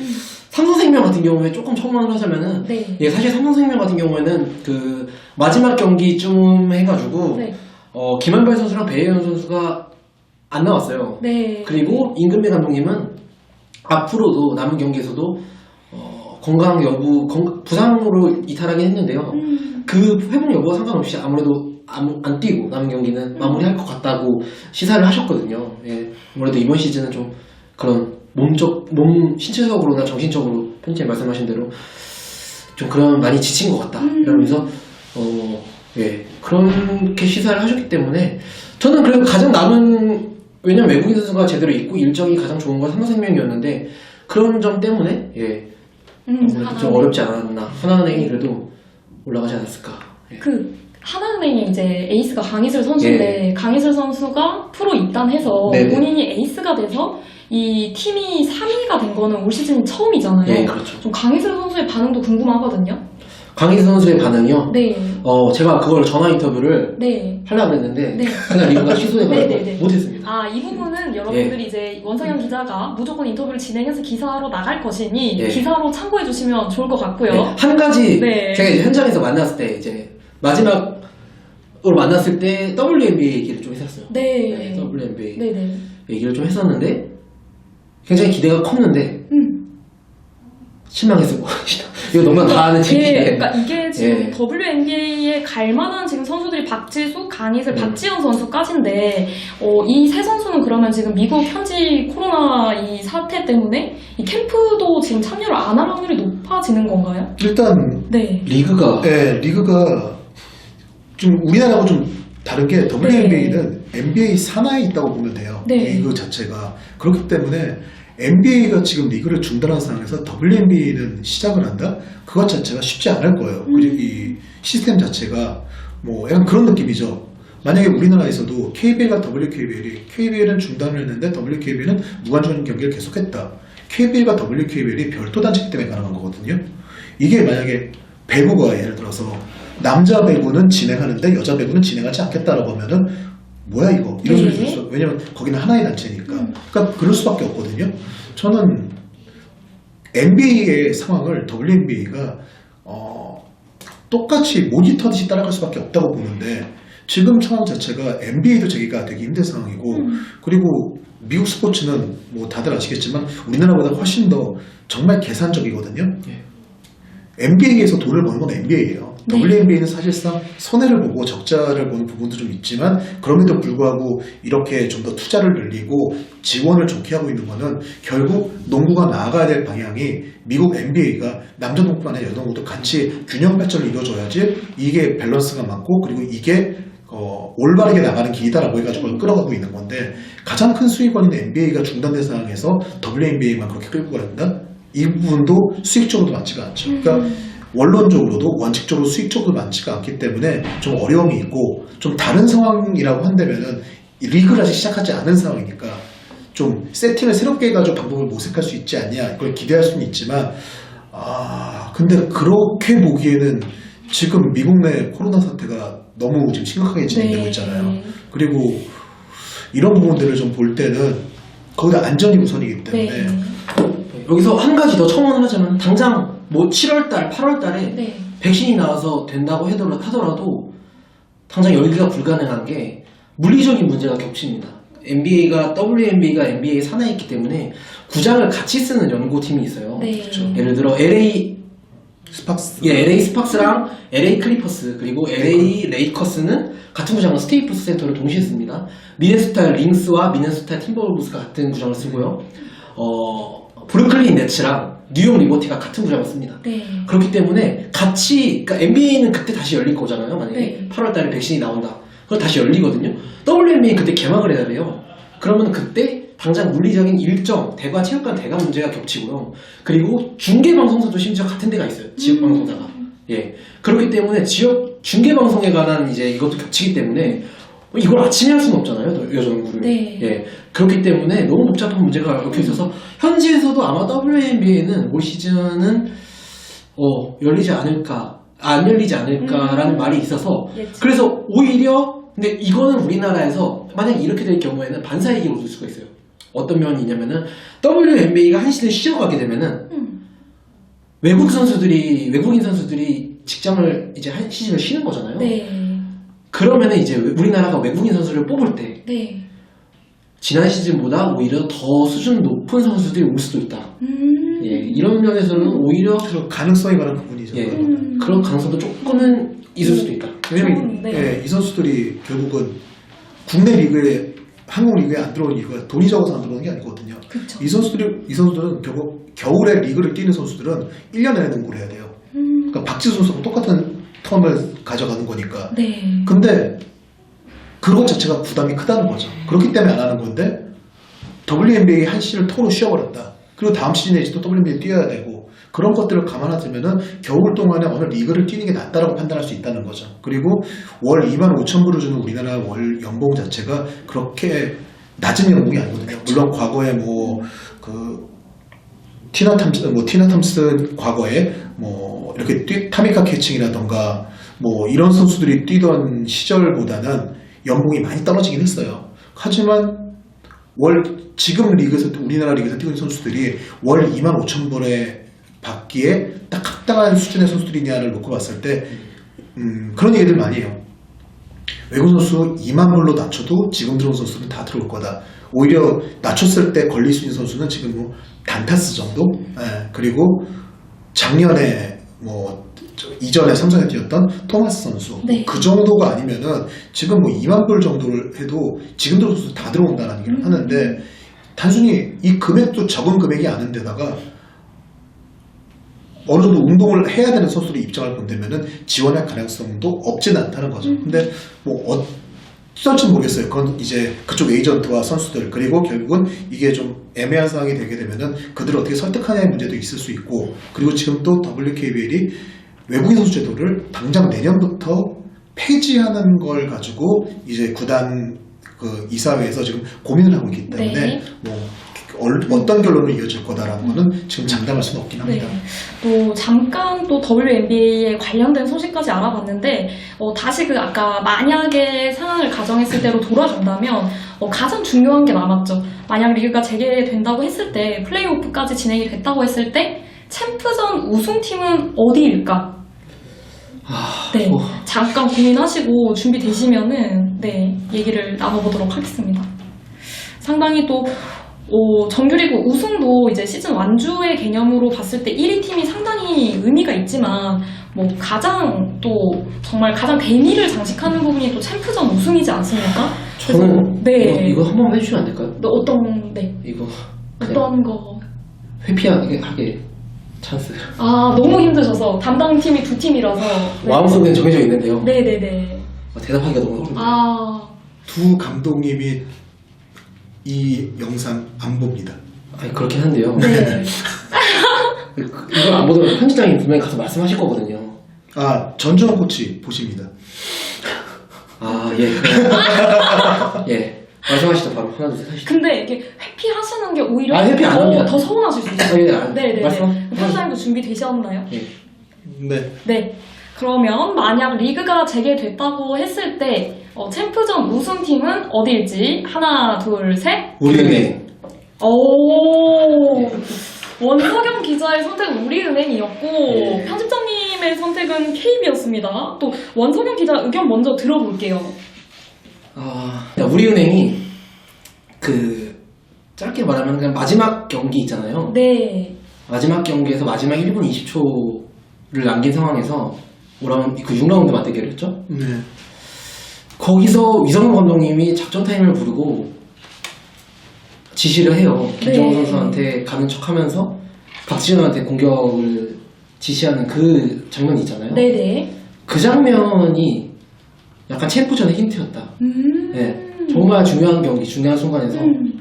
삼성생명 같은 경우에 조금 첨언을 하자면은, 네. 사실 삼성생명 같은 경우에는 그 마지막 경기쯤 해가지고 네. 김한별 선수랑 배혜연 선수가 안 나왔어요. 네. 그리고 임금배 감독님은 앞으로도 남은 경기에서도 건강 여부, 부상으로 이탈하긴 했는데요. 그 회복 여부와 상관없이 아무래도 안 뛰고 남은 경기는 마무리할 것 같다고 시사를 하셨거든요. 아무래도 이번 시즌은 좀 그런 신체적으로나 정신적으로 편집에 말씀하신 대로 좀 그런 많이 지친 것 같다 이러면서 그렇게 시사를 하셨기 때문에 저는 그래도 가장 남은, 왜냐면 외국인 선수가 제대로 있고 일정이 가장 좋은 건 삼성생명이었는데 그런 점 때문에 아무래도 좀 어렵지 않았나, 하나은행이 그래도 올라가지 않았을까 하나은행의 이제 에이스가 강희슬 선수인데 강희슬 선수가 프로 입단해서 네네. 본인이 에이스가 돼서 이 팀이 3위가 된 거는 올 시즌 처음이잖아요. 네, 그렇죠. 좀 강희슬 선수의 반응도 궁금하거든요. 강희슬 선수의 반응이요? 네. 제가 그걸 전화 인터뷰를 네. 하려고 했는데 네. 그날 리그가 취소해가지고 네네네. 못했습니다. 이 부분은 여러분들이 이제 원상현 기자가 무조건 인터뷰를 진행해서 기사로 나갈 것이니 네. 기사로 참고해 주시면 좋을 것 같고요. 네, 한 가지 네. 제가 이제 현장에서 만났을 때 이제 마지막으로 만났을 때 WNBA 얘기를 좀 했었어요. 네. WNBA 네네. 얘기를 좀 했었는데 굉장히 기대가 컸는데 실망했을 것이다. 이거 너무 다 아는 얘기인데. 그러니까 이게 지금 예. WNBA에 갈 만한 지금 선수들이 박지수, 강희슬, 박지현 선수까지인데 이 세 선수는 그러면 지금 미국 현지 코로나 이 사태 때문에 이 캠프도 지금 참여를 안 할 확률이 높아지는 건가요? 일단 네. 리그가 리그가 좀 우리나라하고 좀 다른 게 WNBA는 NBA 산하에 있다고 보면 돼요. 네. 리그 자체가. 그렇기 때문에 NBA가 지금 리그를 중단한 상황에서 WNBA는 시작을 한다? 그것 자체가 쉽지 않을 거예요. 그리고 이 시스템 자체가 뭐 약간 그런 느낌이죠. 만약에 우리나라에서도 KBL과 KBL은 중단을 했는데 WKBL은 무관중 경기를 계속했다. KBL과 WKBL이 별도 단체이기 때문에 가능한 거거든요. 이게 만약에 배구가 예를 들어서 남자 배구는 진행하는데 여자 배구는 진행하지 않겠다라고 하면은 뭐야 이거 이런 소리 들었어. 왜냐면 거기는 하나의 단체니까. 그러니까 그럴 수밖에 없거든요. 저는 NBA의 상황을 WNBA가 똑같이 모니터듯이 따라갈 수밖에 없다고 보는데 지금 상황 자체가 NBA도 재개가 되기 힘든 상황이고 그리고 미국 스포츠는 뭐 다들 아시겠지만 우리나라보다 훨씬 더 정말 계산적이거든요. NBA에서 돈을 버는 건 NBA예요. 네. WNBA는 사실상 손해를 보고 적자를 보는 부분도 좀 있지만 그럼에도 불구하고 이렇게 좀 더 투자를 늘리고 지원을 좋게 하고 있는 거는 결국 농구가 나아가야 될 방향이 미국 NBA가 남자 농구뿐 아니라 여자 농구도 같이 균형 발전을 이루어줘야지 이게 밸런스가 맞고 그리고 이게 올바르게 나가는 길이다라고 해가지고 끌어가고 있는 건데 가장 큰 수익원인 NBA가 중단된 상황에서 WNBA만 그렇게 끌고 간다? 이 부분도 수익적으로도 많지가 않죠. 그러니까 원론적으로도 원칙적으로 수익적으로 많지가 않기 때문에 좀 어려움이 있고 좀 다른 상황이라고 한다면은 리그를 아직 시작하지 않은 상황이니까 좀 세팅을 새롭게 해가지고 방법을 모색할 수 있지 않냐 이걸 기대할 수는 있지만 근데 그렇게 보기에는 지금 미국 내 코로나 사태가 너무 지금 심각하게 진행되고 네. 있잖아요. 그리고 이런 부분들을 좀 볼 때는 거기다 안전이 우선이기 때문에 네. 여기서 한 가지 더 첨언을 하자면 당장 뭐 7월달, 8월달에 네. 백신이 나와서 된다고 하더라도 당장 열기가 불가능한 게 물리적인 문제가 겹칩니다. WNBA가 NBA 산하에 있기 때문에 구장을 같이 쓰는 연구팀이 있어요. 네. 예를 들어 LA 스팍스랑 LA 클리퍼스 그리고 LA 레이커스는 같은 구장을 스테이플스 센터를 동시에 씁니다. 미네소타 링스와 미네소타 팀버울브스가 같은 구장을 쓰고요. 브루클린 네츠랑 뉴욕 리버티가 같은 구장을 씁니다. 네. 그렇기 때문에 그러니까 NBA는 그때 다시 열릴 거잖아요. 만약에 네. 8월달에 백신이 나온다. 그럼 다시 열리거든요. WNBA는 그때 개막을 해야 돼요. 그러면 그때 당장 물리적인 일정, 대과 체육관 대가 문제가 겹치고요. 그리고 중계방송사도 심지어 같은 데가 있어요. 지역방송사가. 예. 그렇기 때문에 지역 중계방송에 관한 이제 이것도 겹치기 때문에 이걸 아침에 할 수는 없잖아요. 여자농구를. 네. 예. 그렇기 때문에 너무 복잡한 문제가 얽혀 있어서 현지에서도 아마 WNBA는 올 시즌은 열리지 않을까, 안 열리지 않을까라는 말이 있어서 예측. 그래서 오히려 근데 이거는 우리나라에서 만약 이렇게 될 경우에는 반사이익으로 줄 수가 있어요. 어떤 면이 있냐면은 WNBA가 한 시즌 쉬어가게 되면은 외국인 선수들이 직장을 이제 한 시즌을 쉬는 거잖아요. 네. 그러면은 이제 우리나라가 외국인 선수를 뽑을 때 네. 지난 시즌보다 오히려 더 수준 높은 선수들이 올 수도 있다. 예, 이런 면에서는 오히려 가능성이 많은 부분이죠. 예, 그런 가능성도 조금은 있을 수도 있다. 왜냐면 네. 이 선수들이 결국은 국내 리그에 한국 리그에 안 들어오는 이유가 돈이 적어서 안 들어오는 게 아니거든요. 그쵸. 이 선수들은 결국 겨울에 리그를 뛰는 선수들은 1년 내내 농구를 해야 돼요. 그러니까 박지수 선수랑 똑같은 텀을 가져가는 거니까. 네. 근데 그것 자체가 부담이 크다는 거죠. 그렇기 때문에 안 하는 건데 WNBA 한 시즌을 통으로 쉬어버렸다. 그리고 다음 시즌에 이제 또 WNBA 뛰어야 되고 그런 것들을 감안하자면은 겨울 동안에 어느 리그를 뛰는 게 낫다라고 판단할 수 있다는 거죠. 그리고 월 25,000불을 주는 우리나라 월 연봉 자체가 그렇게 낮은 연봉이 아니거든요. 물론 과거에 티나 탐슨 과거에 이렇게 타미카 캐칭이라던가 이런 선수들이 뛰던 시절보다는 연봉이 많이 떨어지긴 했어요. 하지만 지금 리그에서 우리나라 리그에서 뛰고 있는 선수들이 월 25,000불에 받기에 딱 합당한 수준의 선수들이냐를 놓고 봤을 때 그런 얘기들 많이 해요. 외국 선수 2만 불로 낮춰도 지금 들어온 선수는 다 들어올 거다. 오히려 낮췄을 때 걸릴 수 있는 선수는 지금 단타스 정도? 그리고 작년에 이전에 삼성에 뛰었던 토마스 선수 네. 그 정도가 아니면은 지금 2만 불 정도를 해도 지금 들어온 선수 다 들어온다는 얘기를 하는데 단순히 이 금액도 적은 금액이 아닌데다가 어느 정도 운동을 해야 되는 선수들이 입장을 본다면은 지원할 가능성도 없지는 않다는 거죠. 근데 어떨지 모르겠어요. 그건 이제 그쪽 에이전트와 선수들 그리고 결국은 이게 좀 애매한 상황이 되게 되면은 그들을 어떻게 설득하냐의 문제도 있을 수 있고 그리고 지금 또 WKBL이 외국인 선수 제도를 당장 내년부터 폐지하는 걸 가지고 이제 구단 이사회에서 지금 고민을 하고 있기 때문에 네. 어떤 결론으로 이어질 거다라는 거는 지금 장담할 수는 없긴 합니다. 또 잠깐 또 WNBA에 관련된 소식까지 알아봤는데 다시 아까 만약의 상황을 가정했을 때로 돌아간다면 가장 중요한 게 남았죠. 만약 리그가 재개된다고 했을 때 플레이오프까지 진행이 됐다고 했을 때 챔프전 우승팀은 어디일까? 네, 잠깐 고민하시고 준비되시면은 얘기를 나눠보도록 하겠습니다. 상당히 또 정규리그 우승도 이제 시즌 완주의 개념으로 봤을 때 1위 팀이 상당히 의미가 있지만 가장 대미를 장식하는 부분이 또 챔프전 우승이지 않습니까? 저는 이거 한 번만 해주시면 안 될까요? 이거 어떤 거? 회피하게 찬스. 너무 힘드셔서 담당 팀이 두 팀이라서 마음속엔 정해져 있는데요. 네네네. 대답하기가 너무 어렵네요. 두 감독님이 이 영상 안 봅니다. 그렇긴 한데요. 네. 이걸 안 보더라도 편집장님 분명히 가서 말씀하실 거거든요. 전주환 코치 보십니다. 예. 예. 말씀하시죠. 바로 하나 둘 셋 하시죠. 근데 이게 회피하시는 게 오히려 회피 안 합니다. 더 서운하실 수 있어요. 네네. 편집장님도 준비되셨나요? 네. 네. 그러면 만약 리그가 재개됐다고 했을 때 챔프전 우승팀은 어디일지 하나 둘 셋. 우리은행. 원석영 기자의 선택은 우리은행이었고 편집장님의 선택은 KB였습니다. 또 원석영 기자 의견 먼저 들어볼게요. 우리은행이 짧게 말하면 그냥 마지막 경기 있잖아요. 네. 마지막 경기에서 마지막 1분 20초를 남긴 상황에서 6라운드 맞대결을 했죠. 네. 거기서 이성훈 감독님이 작전 타임을 부르고 지시를 해요. 김정우 선수한테 가는 척하면서 박지현한테 공격을 지시하는 그 장면이 있잖아요. 네네. 그 장면이 약간 챔프전의 힌트였다. 네, 정말 중요한 경기, 중요한 순간에서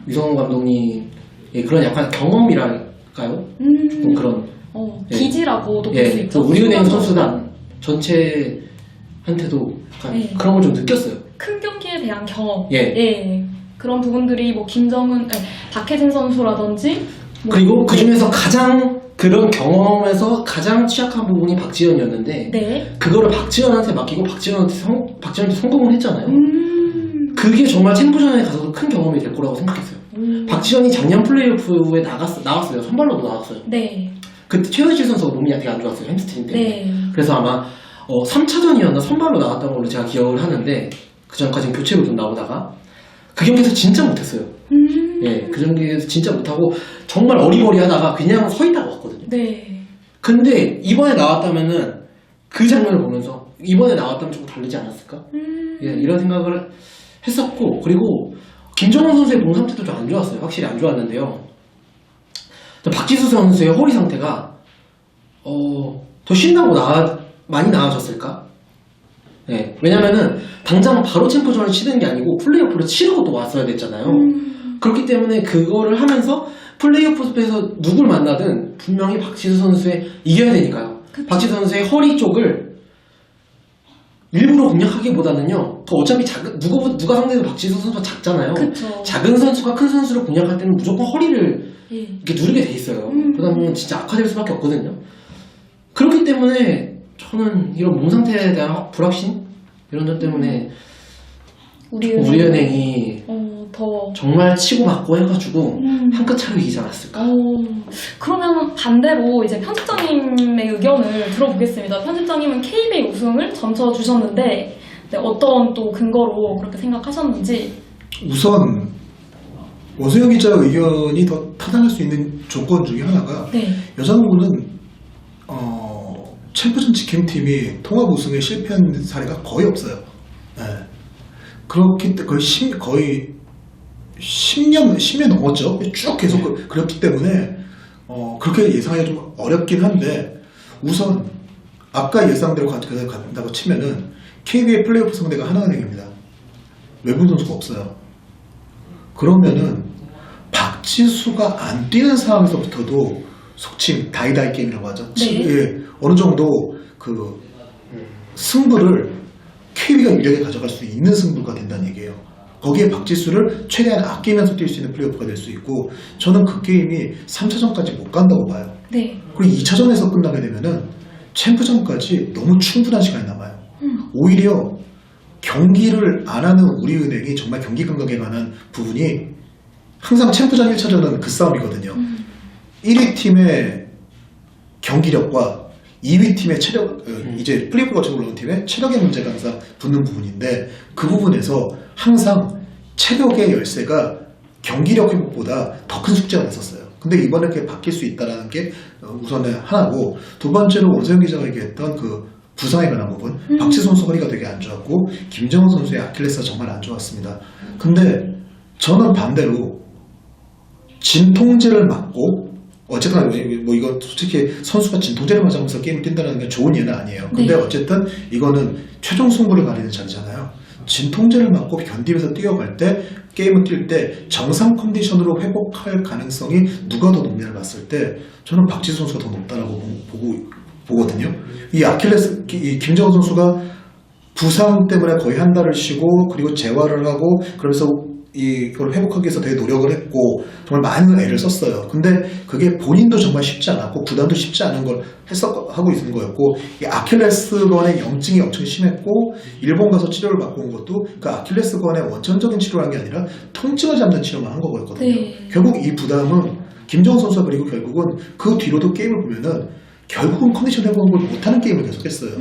이성훈 감독님의 그런 약간 경험이랄까요? 조금 그런 기지라고도 볼 수 있죠. 우리은행 선수단 전체한테도 약간 그런 걸 좀 느꼈어요. 큰 경기에 대한 경험. 그런 부분들이 박혜진 선수라든지 그리고 그 중에서 그런 경험에서 가장 취약한 부분이 박지현이었는데 그거를 박지현한테 맡기고 박지현한테 성공을 했잖아요. 그게 정말 챔프전에 가서도 큰 경험이 될 거라고 생각했어요. 박지현이 작년 플레이오프에 나왔어요. 선발로도 나왔어요. 그때 최현실 선수가 몸이 되게 안 좋았어요. 햄스트링 때문에. 그래서 아마 3차전이었나 선발로 나왔던 걸로 제가 기억을 하는데 그 전까지는 교체로 좀 나오다가 그 경기에서 진짜 못했어요. 그 경기에서 진짜 못하고 정말 어리버리하다가 그냥 서 있다가 왔거든요. 근데 이번에 나왔다면은 그 장면을 보면서 이번에 나왔다면 조금 다르지 않았을까? 이런 생각을 했었고 그리고 김정은 선수의 몸 상태도 좀 안 좋았어요. 확실히 안 좋았는데요. 박지수 선수의 허리 상태가 더 쉰다고 많이 나아졌을까? 왜냐면은 당장 바로 챔프전을 치는 게 아니고 플레이오프를 치르고 또 왔어야 됐잖아요. 그렇기 때문에 그거를 하면서 플레이오프에서 누굴 만나든 분명히 박지수 선수의 이겨야 되니까요. 그쵸. 박지수 선수의 허리 쪽을 일부러 공략하기보다는요. 더 어차피 누가 상대도 박지수 선수가 작잖아요. 그쵸. 작은 선수가 큰 선수를 공략할 때는 무조건 허리를 예. 이렇게 누르게 돼 있어요. 그러다 보면 진짜 악화될 수밖에 없거든요. 그렇기 때문에 저는 이런 몸 상태에 대한 불확신 이런 점 때문에 우리은행이 더 정말 치고 받고 해가지고 한 끗 차로 이기지 않았을까. 그러면 반대로 이제 편집장님의 의견을 들어보겠습니다. 편집장님은 KBL 우승을 점쳐주셨는데 네, 어떤 또 근거로 그렇게 생각하셨는지. 우선 원소영 기자 의견이 더 타당할 수 있는 조건 중에 하나가 네. 여자농구는 챔프전 직행팀이 통합 우승에 실패한 사례가 거의 없어요. 네. 그렇기 때문에 거의 10년 넘었죠. 쭉 계속 그렇기 때문에 그렇게 예상하기가 좀 어렵긴 한데 우선 아까 예상대로 간다고 치면은 KBL 플레이오프 상대가 하나은행입니다. 외국 선수가 없어요. 그러면은 박지수가 안 뛰는 상황에서부터도 속칭 다이다이 게임이라고 하죠. 네. 예, 어느 정도 그 승부를 KB가 유리하게 가져갈 수 있는 승부가 된다는 얘기예요. 거기에 박지수를 최대한 아끼면서 뛸 수 있는 플레이오프가 될 수 있고 저는 그 게임이 3차전까지 못 간다고 봐요. 네. 그리고 2차전에서 끝나게 되면은 챔프전까지 너무 충분한 시간이 남아요. 오히려 경기를 안 하는 우리은행이 정말 경기 감각에 관한 부분이 항상 챔프전 1차전은 그 싸움이거든요. 1위 팀의 경기력과 2위 팀의 체력, 이제 플레이오프 거쳐 올라온 팀의 체력의 문제가 항상 붙는 부분인데 그 부분에서 항상 체력의 열쇠가 경기력 회복보다 더 큰 숙제가 됐었어요. 근데 이번에 그게 바뀔 수 있다는 게 우선은 하나고 두 번째로 원소영 기자가 얘기했던 그 부상에 관한 부분 박지수 선수 허리가 되게 안 좋았고 김정은 선수의 아킬레스가 정말 안 좋았습니다. 근데 저는 반대로 진통제를 맞고 어쨌든 뭐 이거 솔직히 선수가 진통제를 맞으면서 게임을 뛴다는 게 좋은 예는 아니에요. 근데 네. 어쨌든 이거는 최종 승부를 가리는 자리잖아요. 진통제를 맞고 견디면서 뛰어갈 때 게임을 뛸 때 정상 컨디션으로 회복할 가능성이 누가 더 높냐를 봤을 때 저는 박지수 선수가 더 높다라고 보거든요. 이 아킬레스 김정은 선수가 부상 때문에 거의 한 달을 쉬고 그리고 재활을 하고 그러면서 이걸 회복하기 위해서 되게 노력을 했고 정말 많은 애를 썼어요. 근데 그게 본인도 정말 쉽지 않았고 구단도 쉽지 않은 걸 하고 있는 거였고 이 아킬레스건의 염증이 엄청 심했고 일본 가서 치료를 받고 온 것도 그 아킬레스건의 원천적인 치료를 한 게 아니라 통증을 잡는 치료만 한 거였거든요. 네. 결국 이 부담은 김정은 선수가 그리고 결국은 그 뒤로도 게임을 보면은 결국은 컨디션 회복을 못하는 게임을 계속했어요.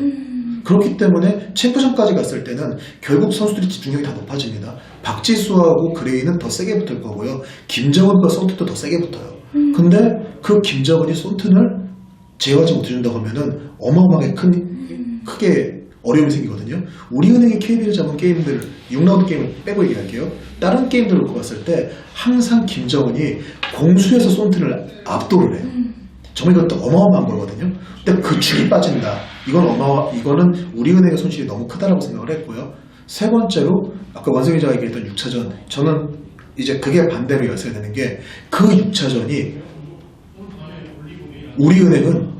그렇기 때문에 챔프전까지 갔을 때는 결국 선수들이 집중력이 다 높아집니다. 박지수하고 그레이는 더 세게 붙을 거고요. 김정은과 손트도 더 세게 붙어요. 근데 그 김정은이 손트를 제어하지 못해준다고 하면은 어마어마하게 크게 어려움이 생기거든요. 우리은행이 KB를 잡은 게임들 6라운드 게임을 빼고 얘기할게요. 다른 게임들을 놓고 봤을 때 항상 김정은이 공수에서 손트를 압도를 해요. 정말 이것도 어마어마한 거거든요. 근데 그 축이 빠진다. 이거는 우리은행의 손실이 너무 크다라고 생각을 했고요. 세 번째로 아까 원성희 기자가 얘기했던 6차전 저는 이제 그게 반대로 열쇠가 되는 게 그 6차전이 우리은행은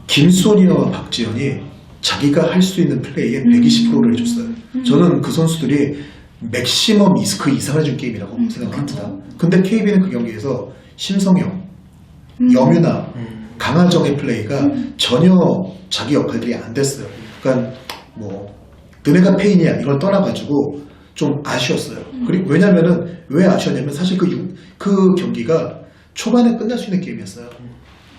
김소니아와 박지현이 자기가 할 수 있는 플레이에 120%를 해줬어요. 저는 그 선수들이 맥시멈 그 이상을 해준 게임이라고 생각을 합니다. 근데 KB는 그 경기에서 심성영 여뮤나 강하정의 플레이가 전혀 자기 역할들이 안 됐어요. 그러니까 뭐 너네가 페인이야 이걸 떠나가지고 좀 아쉬웠어요. 그리고 왜냐면은 왜 아쉬웠냐면 사실 그 경기가 초반에 끝날 수 있는 게임이었어요.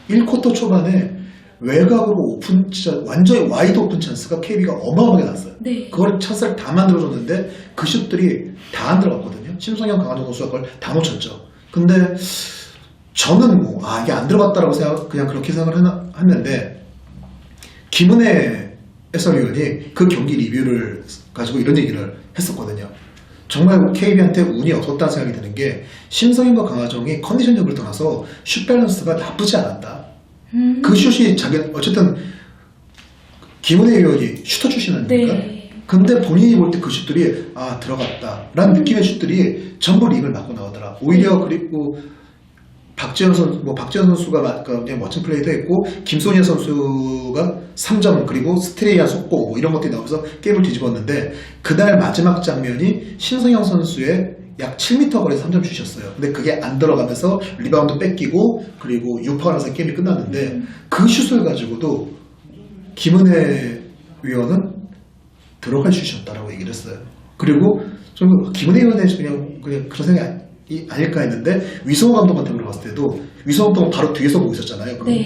1쿼터 초반에 외곽으로 오픈 완전히 와이드 오픈 찬스가 KB가 어마어마하게 났어요. 네. 그걸 찬스를 다 만들어줬는데 그 슛들이 다 안 들어갔거든요. 심성영 강하정 선수가 그걸 다 놓쳤죠. 근데 저는 이게 안 들어갔다라고 그냥 그렇게 생각을 했는데, 김은혜 해설위원이 그 경기 리뷰를 가지고 이런 얘기를 했었거든요. 정말 KB한테 운이 없었다는 생각이 드는 게, 심성인과 강하정이 컨디션력을 떠나서 슛 밸런스가 나쁘지 않았다. 그 슛이 어쨌든, 김은혜 위원이 슈터 출신 아닙니까? 네. 근데 본인이 볼 때 그 슛들이, 들어갔다. 라는 느낌의 슛들이 전부 링을 맞고 나오더라. 오히려 그리고, 박지현 선수가 그냥 멋진 플레이도 했고, 김소니아 선수가 3점, 그리고 스트레이아 속공, 뭐 이런 것들이 나오면서 게임을 뒤집었는데, 그날 마지막 장면이 신성영 선수의 약 7m 거리에서 3점 슛이었어요. 근데 그게 안 들어가면서 리바운드 뺏기고, 그리고 6파울에서 게임이 끝났는데, 그 슛을 가지고도 김은혜 위원은 들어갈 슛이었다라고 얘기를 했어요. 그리고 좀 김은혜 위원에 대해서 그냥 그런 생각이 아닐까 했는데, 위성호 감독한테 물어봤을 때도 위성호 감독은 바로 뒤에서 보고 있었잖아요. 네.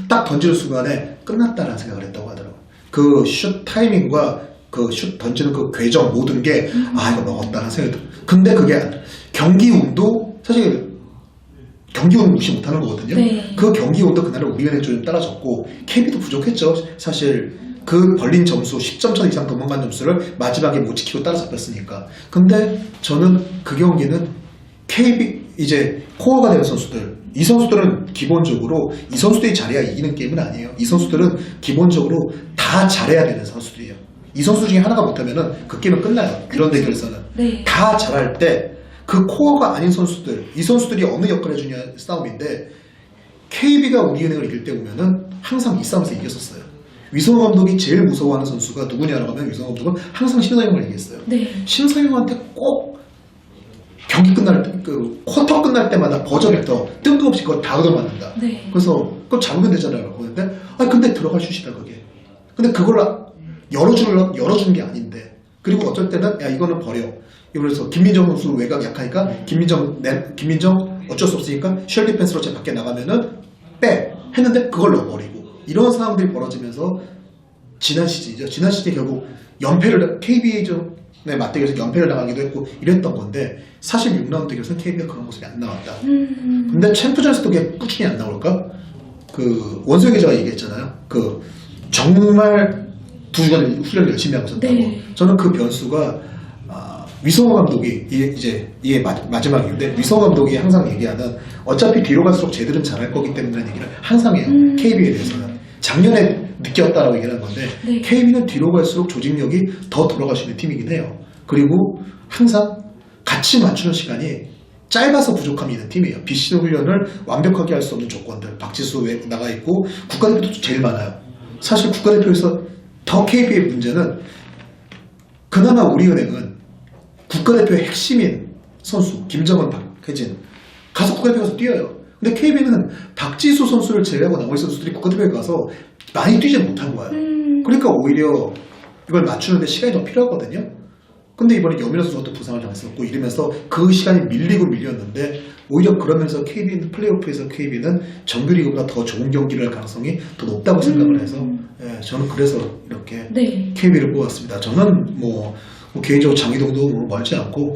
딱 던지는 순간에 끝났다라는 생각을 했다고 하더라고요. 그 슛 타이밍과 그 슛 던지는 그 궤적 모든 게 이거 먹었다는 생각이 들어요. 근데 그게 경기 운도 사실 경기 운은 무시 못하는 거거든요. 네. 그 경기 운도 그날은 우리은행 좀 따라졌고, KB도 부족했죠. 사실 그 벌린 점수 10점 차 이상 도망간 점수를 마지막에 못 지키고 따라잡혔으니까. 근데 저는 그 경기는 KB 이제 코어가 되는 선수들, 이 선수들은 기본적으로 이 선수들이 잘해야 이기는 게임은 아니에요. 이 선수들은 기본적으로 다 잘해야 되는 선수들이에요. 이 선수 중에 하나가 못하면은 그 게임은 끝나요. 이런 대결에서는. 네. 다 잘할 때 그 코어가 아닌 선수들, 이 선수들이 어느 역할을 해주냐 싸움인데, KB가 우리은행을 이길 때 보면은 항상 이 싸움에서 이겼었어요. 위성호 감독이 제일 무서워하는 선수가 누구냐라고 하면, 위성호 감독은 항상 신성영을 얘기했어요. 네. 신성영한테 꼭 경기 끝날 때, 그 쿼터 끝날 때마다 버저비터 뜬금없이 그걸 다 얻어맞는다. 네. 그래서 그거 잡으면 되잖아요. 그런데 근데 들어갈 슛이다 그게. 근데 그걸 열어주는 게 아닌데. 그리고 어쩔 때는 이거는 버려. 그래서 김민정 선수 외곽 약하니까 김민정 어쩔 수 없으니까 쉘 디펜스로 제 밖에 나가면은 빼 했는데 그걸 넣어버리고, 이런 상황들이 벌어지면서 지난 시즌 결국 연패를 KB에 맞대결에서 연패를 당하기도 했고 이랬던 건데, 사실 6라운드 대결에서는 KB가 그런 모습이 안 나왔다. 근데 챔프전에서도 그게 꾸준히 안 나올까? 그 원소영 기자가 얘기했잖아요. 그 정말 2주간 훈련을 열심히 하고 있었다고. 네. 저는 그 변수가 위성호 감독이 이게 마지막인데, 위성호 감독이 항상 얘기하는, 어차피 뒤로 갈수록 쟤들은 잘할 거기 때문이라는 얘기를 항상 해요. KB에 대해서는. 작년에 느꼈다라고 얘기하는 건데, 네. KB는 뒤로 갈수록 조직력이 더 돌아갈 수 있는 팀이긴 해요. 그리고 항상 같이 맞추는 시간이 짧아서 부족함이 있는 팀이에요. 비시즌 훈련을 완벽하게 할 수 없는 조건들, 박지수 외 나가 있고 국가대표도 제일 많아요. 사실 국가대표에서 더 KB의 문제는, 그나마 우리은행은 국가대표의 핵심인 선수 김정은, 박혜진 가서 국가대표 가서 뛰어요. 근데 KB는 박지수 선수를 제외하고 나머지 선수들이 국가대표에 가서 많이 뛰지 못한 거예요. 그러니까 오히려 이걸 맞추는데 시간이 더 필요하거든요. 근데 이번에 여민호 선수가 또 부상을 당했었고 이러면서 그 시간이 밀렸는데, 오히려 그러면서 KB는 플레이오프에서 KB는 정규리그보다 더 좋은 경기를 할 가능성이 더 높다고 생각을 해서, 저는 그래서 이렇게 네. KB를 뽑았습니다. 저는 뭐 개인적으로 장희동도 뭐 멀지 않고,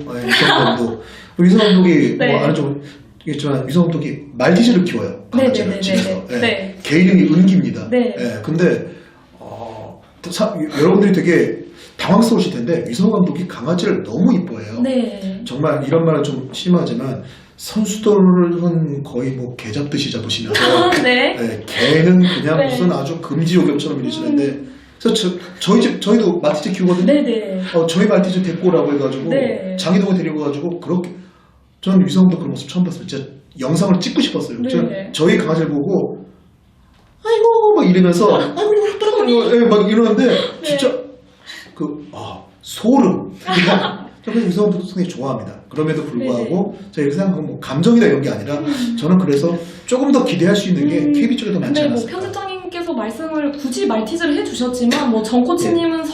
위성 감독이 네. 뭐 아는 있지만 위성 감독이 말티즈를 키워요. 강아지를 집에서. 네. 개 이름이 은기입니다. 네. 근데 여러분들이 되게 당황스러우실 텐데, 위성 감독이 강아지를 너무 이뻐해요. 네. 정말 이런 말은 좀 심하지만 선수들은 거의 뭐 개 잡듯이 잡으시면서 네. 개는 그냥 네. 무슨 아주 금지요격처럼 이러시는데, 그래서 저희도 말티즈 키우거든요. 네네. 저희 말티즈 데리고 오라고 해가지고 네. 장희동을 데리고 가지고, 그렇게 저는 위성도 그런 모습 처음 봤어요. 진짜 영상을 찍고 싶었어요. 네. 저희 강아지를 보고 아이고 막 이러면서 아이고 막 이러는데, 진짜 소름. 저는 위성도 상당히 좋아합니다. 그럼에도 불구하고 제가 이렇게 생각하면 뭐 감정이나 이런 게 아니라, 저는 그래서 조금 더 기대할 수 있는 게 KB 쪽에 더 많지 근데 뭐 않았을까. 편집장님께서 말씀을 굳이 말티즈를 해주셨지만, 뭐 정코치님은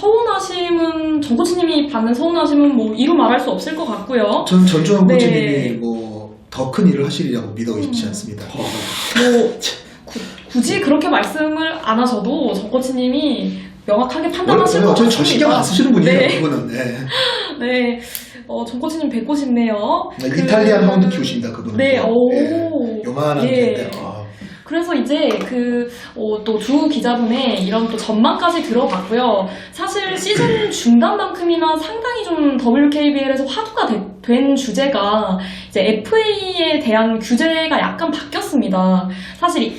정코치님이 받는 서운하심은 뭐 이루 말할 수 없을 것 같고요. 저는 전주환 네. 코치님이 뭐 더 큰 일을 하시리라고 믿어 의심치 않습니다. 뭐 굳이 그렇게 말씀을 안 하셔도 정코치님이 명확하게 판단하실 것 같습니다. 저 신경 안 쓰시는 분이에요. 네. 그분은. 네. 정코치님 뵙고 싶네요. 이탈리안 하운드 키우십니다. 그분은. 네. 오. 요만한 예. 개인데. 그래서 이제 또 두 기자분의 이런 또 전망까지 들어봤고요. 사실 시즌 중반만큼이나 상당히 좀 WKBL에서 화두가 된 주제가 이제 FA에 대한 규제가 약간 바뀌었습니다. 사실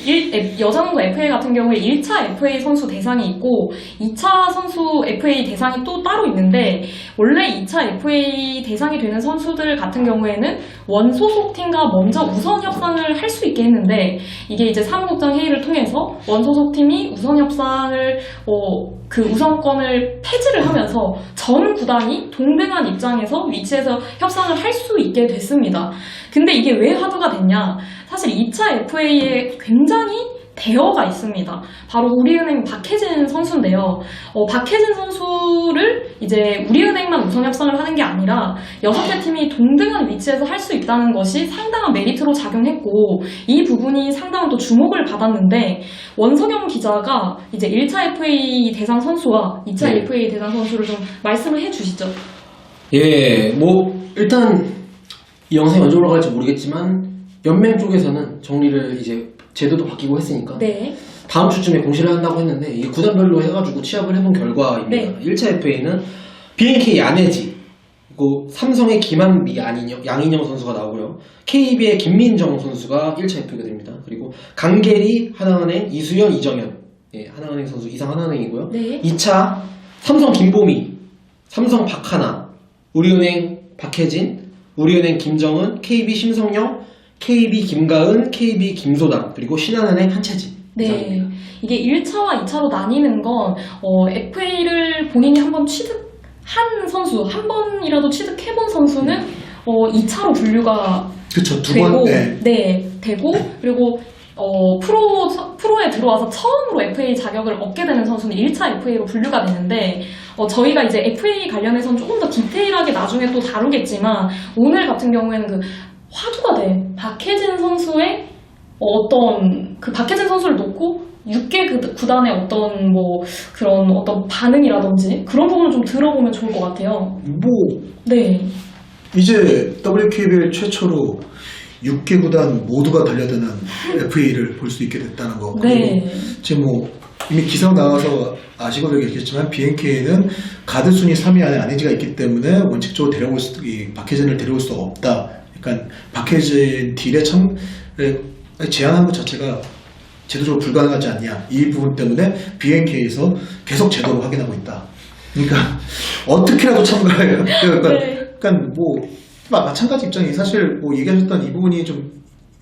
여자농구 FA 같은 경우에 1차 FA 선수 대상이 있고 2차 선수 FA 대상이 또 따로 있는데 원래 2차 FA 대상이 되는 선수들 같은 경우에는 원소속 팀과 먼저 우선 협상을 할 수 있게 했는데 이게 이제 사무국장 회의를 통해서 원소속 팀이 우선 협상을 그 우선권을 폐지를 하면서 전 구단이 동등한 입장에서 위치해서 협상을 할 수 있게 됐습니다. 근데 이게 왜 화두가 됐냐? 사실 2차 FA에 굉장히 대여가 있습니다. 바로 우리은행 박혜진 선수인데요. 박혜진 선수를 이제 우리은행만 우선 협상을 하는 게 아니라 6개 팀이 동등한 위치에서 할 수 있다는 것이 상당한 메리트로 작용했고 이 부분이 상당한 또 주목을 받았는데 원석영 기자가 이제 1차 FA 대상 선수와 2차 FA 대상 선수를 좀 말씀을 해주시죠. 예, 뭐 일단 이 영상이 언제 올라갈지 모르겠지만 연맹 쪽에서는 정리를 이제 제도도 바뀌고 했으니까 네. 다음 주쯤에 공시를 한다고 했는데 이게 구단별로 해가지고 취합을 해본 결과입니다. 네. 1차 FA는 BNK 안혜지, 그리고 삼성의 김한미 양인영 선수가 나오고요. KB의 김민정 선수가 1차 FA가 됩니다. 그리고 강계리 하나은행 이수연 이정현, 예, 하나은행 선수 이상 하나은행이고요. 네. 2차 삼성 김보미, 삼성 박하나, 우리은행 박혜진, 우리은행 김정은, KB 심성영, KB 김가은, KB 김소담, 그리고 신한은행 한채진. 네. 이게 1차와 2차로 나뉘는 건 FA를 본인이 한번 취득한 선수, 한 번이라도 취득해본 선수는 2차로 분류가 그쵸, 두 되고, 번, 네. 되고 그리고 프로에 들어와서 처음으로 FA 자격을 얻게 되는 선수는 1차 FA로 분류가 되는데 저희가 이제 FA 관련해서는 조금 더 디테일하게 나중에 또 다루겠지만 오늘 같은 경우에는 그 화두가 된 박혜진 선수의 박혜진 선수를 놓고 6개 구단의 어떤 그런 어떤 반응이라든지 그런 부분을 좀 들어보면 좋을 것 같아요. 네. 이제 WKBL 최초로 6개 구단 모두가 달려드는 FA를 볼 수 있게 됐다는 거. 네. 그리고 지금 이미 기사 나와서 아시고도 계시겠지만 BNK는 가드 순위 3위 안에 안혜지가 있기 때문에 원칙적으로 박혜진을 데려올 수 없다. 그러니까 박혜진 딜에 제한한 것 자체가 제도적으로 불가능하지 않냐. 이 부분 때문에 BNK에서 계속 제도로 확인하고 있다. 그러니까 어떻게라도 참가해요. 그러니까 마찬가지 입장이 사실 얘기하셨던 이 부분이 좀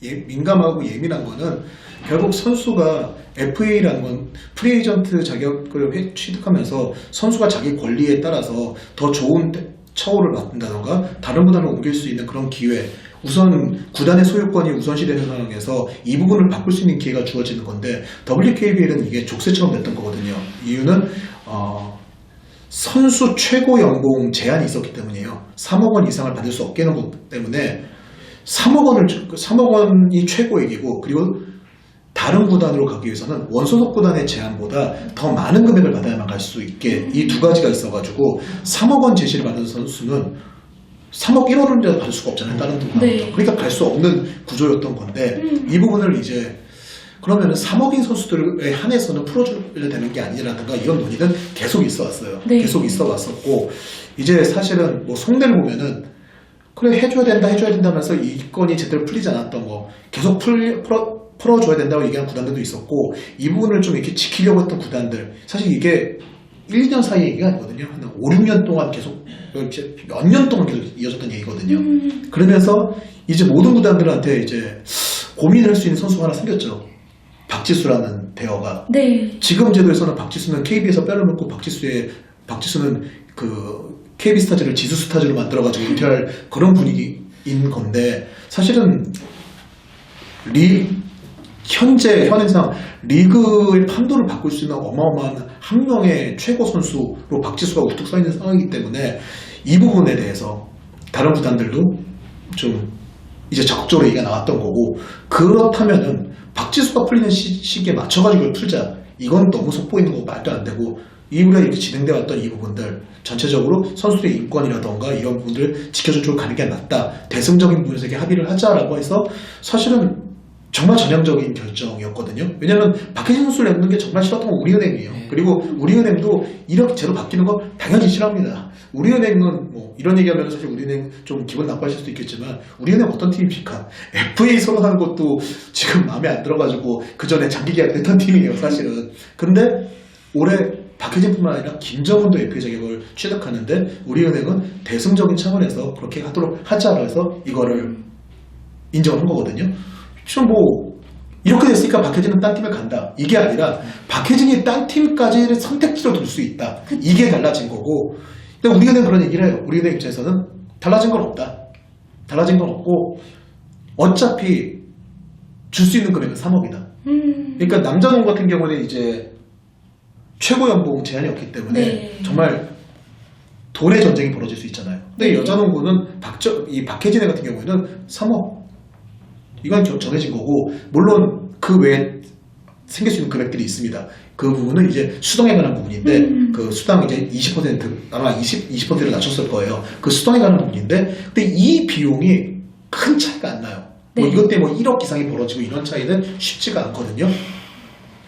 민감하고 예민한 거는 결국 선수가 FA라는 건 프리에이전트 자격을 취득하면서 선수가 자기 권리에 따라서 더 좋은 처우를 맡는다던가 다른 구단으로 옮길 수 있는 그런 기회, 우선 구단의 소유권이 우선시되는 상황에서 이 부분을 바꿀 수 있는 기회가 주어지는 건데 WKBL은 이게 족쇄처럼 됐던 거거든요. 이유는 선수 최고 연봉 제한이 있었기 때문이에요. 3억 원 이상을 받을 수 없게 하는 것 때문에 3억 원이 최고액이고, 그리고 다른 구단으로 가기 위해서는 원소속 구단의 제한보다 더 많은 금액을 받아야만 갈 수 있게 이 두 가지가 있어가지고 3억 원 제시를 받은 선수는 3억 1원을 받을 수가 없잖아요. 다른 구단. 네. 그러니까 갈 수 없는 구조였던 건데 이 부분을 이제 그러면은 3억인 선수들에 한해서는 풀어줘야 되는 게 아니라든가 이런 논의는 계속 있어 왔어요. 네. 계속 있어 왔었고, 이제 사실은 속내를 보면은 그래 해줘야 된다 하면서 이 건이 제대로 풀리지 않았던 거 계속 풀어줘야 된다고 얘기하는 구단들도 있었고, 이 부분을 좀 이렇게 지키려고 했던 구단들, 사실 이게 1, 2년 사이 얘기가 아니거든요. 한 5, 6년 동안 계속 몇 년 동안 계속 이어졌던 얘기거든요. 그러면서 이제 모든 구단들한테 이제 고민을 할 수 있는 선수가 하나 생겼죠. 박지수라는 대어가. 네. 지금 제도에서는 박지수는 KB에서 빼놓고 박지수는 그 KB 스타즈를 지수 스타즈로 만들어가지고 은퇴할 그런 분위기인 건데, 사실은 현행상 리그의 판도를 바꿀 수 있는 어마어마한 한 명의 최고 선수로 박지수가 우뚝 서 있는 상황이기 때문에 이 부분에 대해서 다른 구단들도 좀 이제 적극적으로 얘기가 나왔던 거고, 그렇다면은 박지수가 풀리는 시기에 맞춰가지고 이걸 풀자. 이건 너무 속보이는 거고 말도 안 되고, 이후에 이렇게 진행되어 왔던 이 부분들 전체적으로 선수들의 인권이라던가 이런 부분들을 지켜준 쪽으로 가는 게 낫다. 대승적인 부분에서 이렇게 합의를 하자라고 해서 사실은 정말 전향적인 결정이었거든요. 왜냐하면 박혜진 선수를 내는 게 정말 싫었던 건 우리은행이에요. 네. 그리고 우리은행도 이렇게 제로 바뀌는 거 당연히 싫어합니다. 우리은행은 뭐 이런 얘기하면 사실 우리은행 좀 기분 나빠하실 수도 있겠지만 우리은행 어떤 팀입니까? FA 선언하는 것도 지금 마음에 안 들어가지고 그 전에 장기 계약했던 팀이에요, 사실은. 근데 올해 박혜진뿐만 아니라 김정은도 FA 자격을 취득하는데 우리은행은 대승적인 차원에서 그렇게 하도록 하자라 해서 이거를 인정한 거거든요. 지금 뭐 이렇게 됐으니까 박혜진은 딴 팀에 간다 이게 아니라 박혜진이 딴 팀까지 선택지로 둘 수 있다. 이게 달라진 거고. 근데 우리은행 그런 얘기를 해요. 우리은행 입장에서는 달라진 건 없다. 달라진 건 없고 어차피 줄 수 있는 금액은 3억이다. 그러니까 남자농 같은 경우는 이제 최고 연봉 제한이 없기 때문에 네. 정말 돈의 전쟁이 벌어질 수 있잖아요. 근데 네. 여자농구는 이 박혜진 같은 경우에는 3억. 이건 정해진 거고, 물론 그 외에 생길 수 있는 금액들이 있습니다. 그 부분은 이제 수당에 관한 부분인데, 그 수당 이제 20%, 아마 20%를 낮췄을 거예요. 그 수당에 관한 부분인데, 근데 이 비용이 큰 차이가 안 나요. 뭐 네. 이것 때문에 뭐 1억 이상이 벌어지고 이런 차이는 쉽지가 않거든요.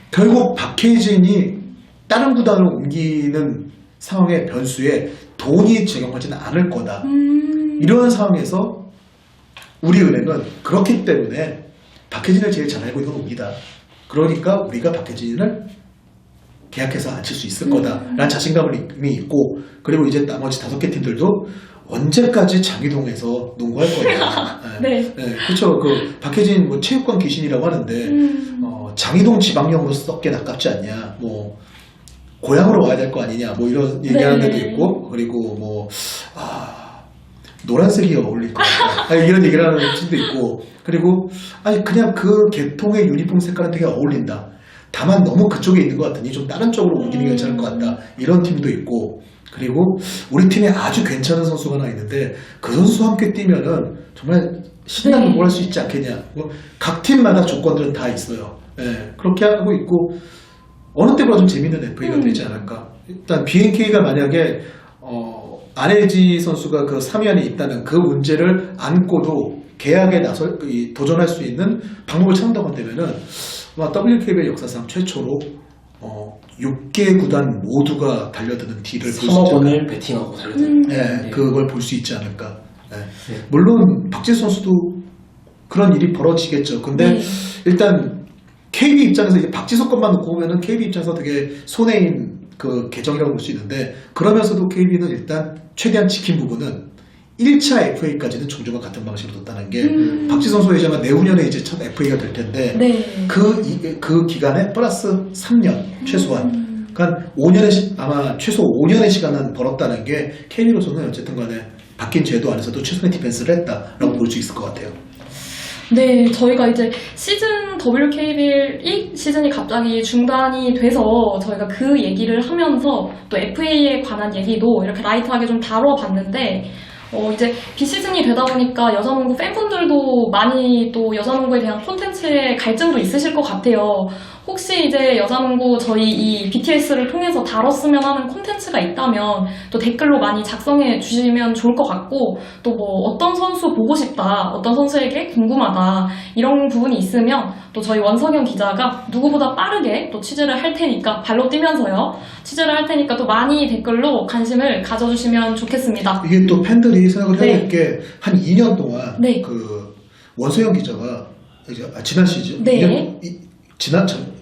결국 박혜진이 다른 구단으로 옮기는 상황의 변수에 돈이 적용하지는 않을 거다. 이런 상황에서 우리은행은 그렇기 때문에 박혜진을 제일 잘 알고 있는 건 우리다. 그러니까 우리가 박혜진을 계약해서 앉힐 수 있을 거다라는 자신감을 이미 있고, 그리고 이제 나머지 5개 팀들도 언제까지 장위동에서 농구할 거냐. 네. 그렇죠. 그 박혜진 뭐 체육관 귀신이라고 하는데 장위동 지방령으로 썩게 아깝지 않냐. 뭐 고향으로 와야 될 거 아니냐. 뭐 이런 얘기하는 네. 데도 있고, 그리고 뭐 노란색이 어울릴 것 같다. 이런 얘기를 하는 팀도 있고, 그리고 아니 그냥 그 계통의 유니폼 색깔은 되게 어울린다. 다만 너무 그쪽에 있는 것 같으니 좀 다른 쪽으로 옮기는 게 괜찮을 것 같다. 이런 팀도 있고, 그리고 우리 팀에 아주 괜찮은 선수가 하나 있는데 그 선수와 함께 뛰면은 정말 신나게 네. 뭘 할 수 있지 않겠냐. 뭐 각 팀마다 조건들은 다 있어요. 그렇게 하고 있고 어느 때보다 좀 재밌는 FA가 되지 않을까. 일단 BNK가 만약에 안혜지 선수가 그 3위 안에 있다는 그 문제를 안고도 계약에 도전할 수 있는 방법을 찾는다고 한다면은 아마 WKBL 역사상 최초로 6개 구단 모두가 달려드는 딜을 볼 수 있지 3억 않을까. 원을 베팅하고 달려드는. 네, 그걸 볼 수 있지 않을까. 물론 박지수 선수도 그런 일이 벌어지겠죠. 근데 네. 일단 KB 입장에서 이제 박지수 것만 놓고 보면은 KB 입장에서 되게 손해인 그 계정이라고 볼 수 있는데, 그러면서도 KB는 일단 최대한 지킨 부분은 1차 FA까지는 종조가 같은 방식으로 뒀다는 게 박지수 선수 예정은 내후년에 이제 첫 FA가 될 텐데 네. 그 기간에 플러스 3년 최소한. 그러니까 5년의 아마 최소 5년의 시간은 벌었다는 게 KB로서는 어쨌든 간에 바뀐 제도 안에서도 최선의 디펜스를 했다라고 볼 수 있을 것 같아요. 네, 저희가 이제 시즌 WKBL 시즌이 갑자기 중단이 돼서 저희가 그 얘기를 하면서 또 FA에 관한 얘기도 이렇게 라이트하게 좀 다뤄봤는데, 이제 비시즌이 되다 보니까 여자농구 팬분들도 많이 또 여자농구에 대한 콘텐츠에 갈증도 있으실 것 같아요. 혹시 이제 여자농구 저희 이 BTS를 통해서 다뤘으면 하는 콘텐츠가 있다면 또 댓글로 많이 작성해 주시면 좋을 것 같고, 또 뭐 어떤 선수 보고 싶다, 어떤 선수에게 궁금하다, 이런 부분이 있으면 또 저희 원석영 기자가 누구보다 빠르게 또 취재를 할 테니까, 발로 뛰면서요, 취재를 할 테니까 또 많이 댓글로 관심을 가져주시면 좋겠습니다. 이게 또 팬들이 생각을 해야 네. 될 게 한 2년 동안 네. 그 원소영 기자가 이제 지난 시즌 네.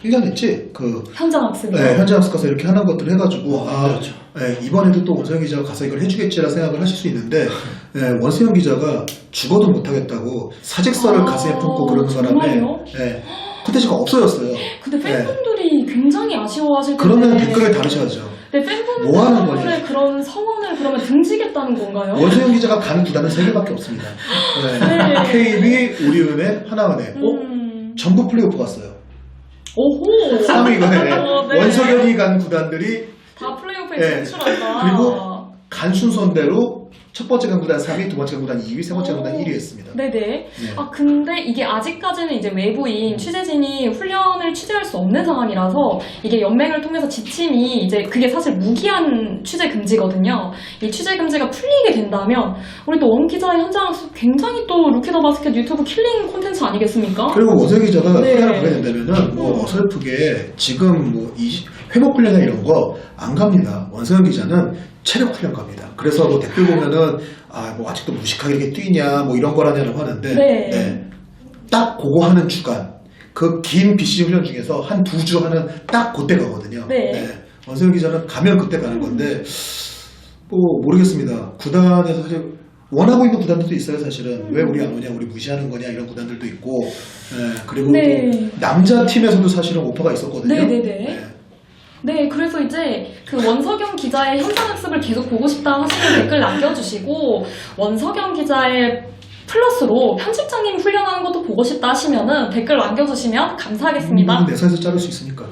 1년 했지? 그 현장 학습이요. 네, 현장 학습 가서 이렇게 하는 것들을 해가지고 그렇죠. 이번에도 또 원소영 기자가 가서 이걸 해주겠지라 생각을 하실 수 있는데 원소영 기자가 죽어도 못하겠다고 사직서를 가슴에 품고 그러는 바람에 정말요? 콘텐츠가 없어졌어요. 근데 팬분들이 굉장히 아쉬워하실 텐데. 그러면 댓글을 다루셔야죠. 네, 뭐 하는 거지? 팬분들의 그런 성원을 그러면 등지겠다는 건가요? 원소영 기자가 가는 구단은 3개밖에 없습니다. 네. KB, 우리은행, 하나은행. 전부 플레이오프 갔어요. 오호! 3위가 네. 원석영이 간 구단들이 다 플레이오프에 네. 진출한다. 그리고 간 순서대로 첫 번째 강구단 3위, 두 번째 강구단 2위, 세 번째 강구단 1위 했습니다. 네네. 네. 아, 근데 이게 아직까지는 이제 외부인 취재진이 훈련을 취재할 수 없는 상황이라서 이게 연맹을 통해서 지침이 이제 그게 사실 무기한 취재 금지거든요. 이 취재 금지가 풀리게 된다면 우리 또 원 기자의 현장 학습 굉장히 또 루키더 바스켓 유튜브 킬링 콘텐츠 아니겠습니까? 그리고 원서 기자가 네. 훈련을 보게 된다면은 뭐 어설프게 지금 뭐 회복 훈련이나 이런 거 안 갑니다. 원서영 기자는 체력 훈련 갑니다. 그래서 뭐 댓글 보면은 뭐 아직도 무식하게 이렇게 뛰냐 뭐 이런 거라냐고 하는데 네. 딱 그거 하는 주간 그 긴 BCG 훈련 중에서 한 2주 하는 딱 그때 가거든요. 네. 원서영 기자는 가면 그때 가는 건데 뭐 모르겠습니다. 구단에서 사실 원하고 있는 구단들도 있어요. 사실은 왜 우리 안 오냐, 우리 무시하는 거냐 이런 구단들도 있고, 그리고 네. 또 남자 팀에서도 사실은 오퍼가 있었거든요. 네네네. 네, 그래서 이제 그 원석영 기자의 현장 학습을 계속 보고 싶다 하시는 댓글 남겨주시고 원석영 기자의 플러스로 편집장님 훈련하는 것도 보고 싶다 하시면은 댓글 남겨주시면 감사하겠습니다. 내 사에서 자를 수 있으니까.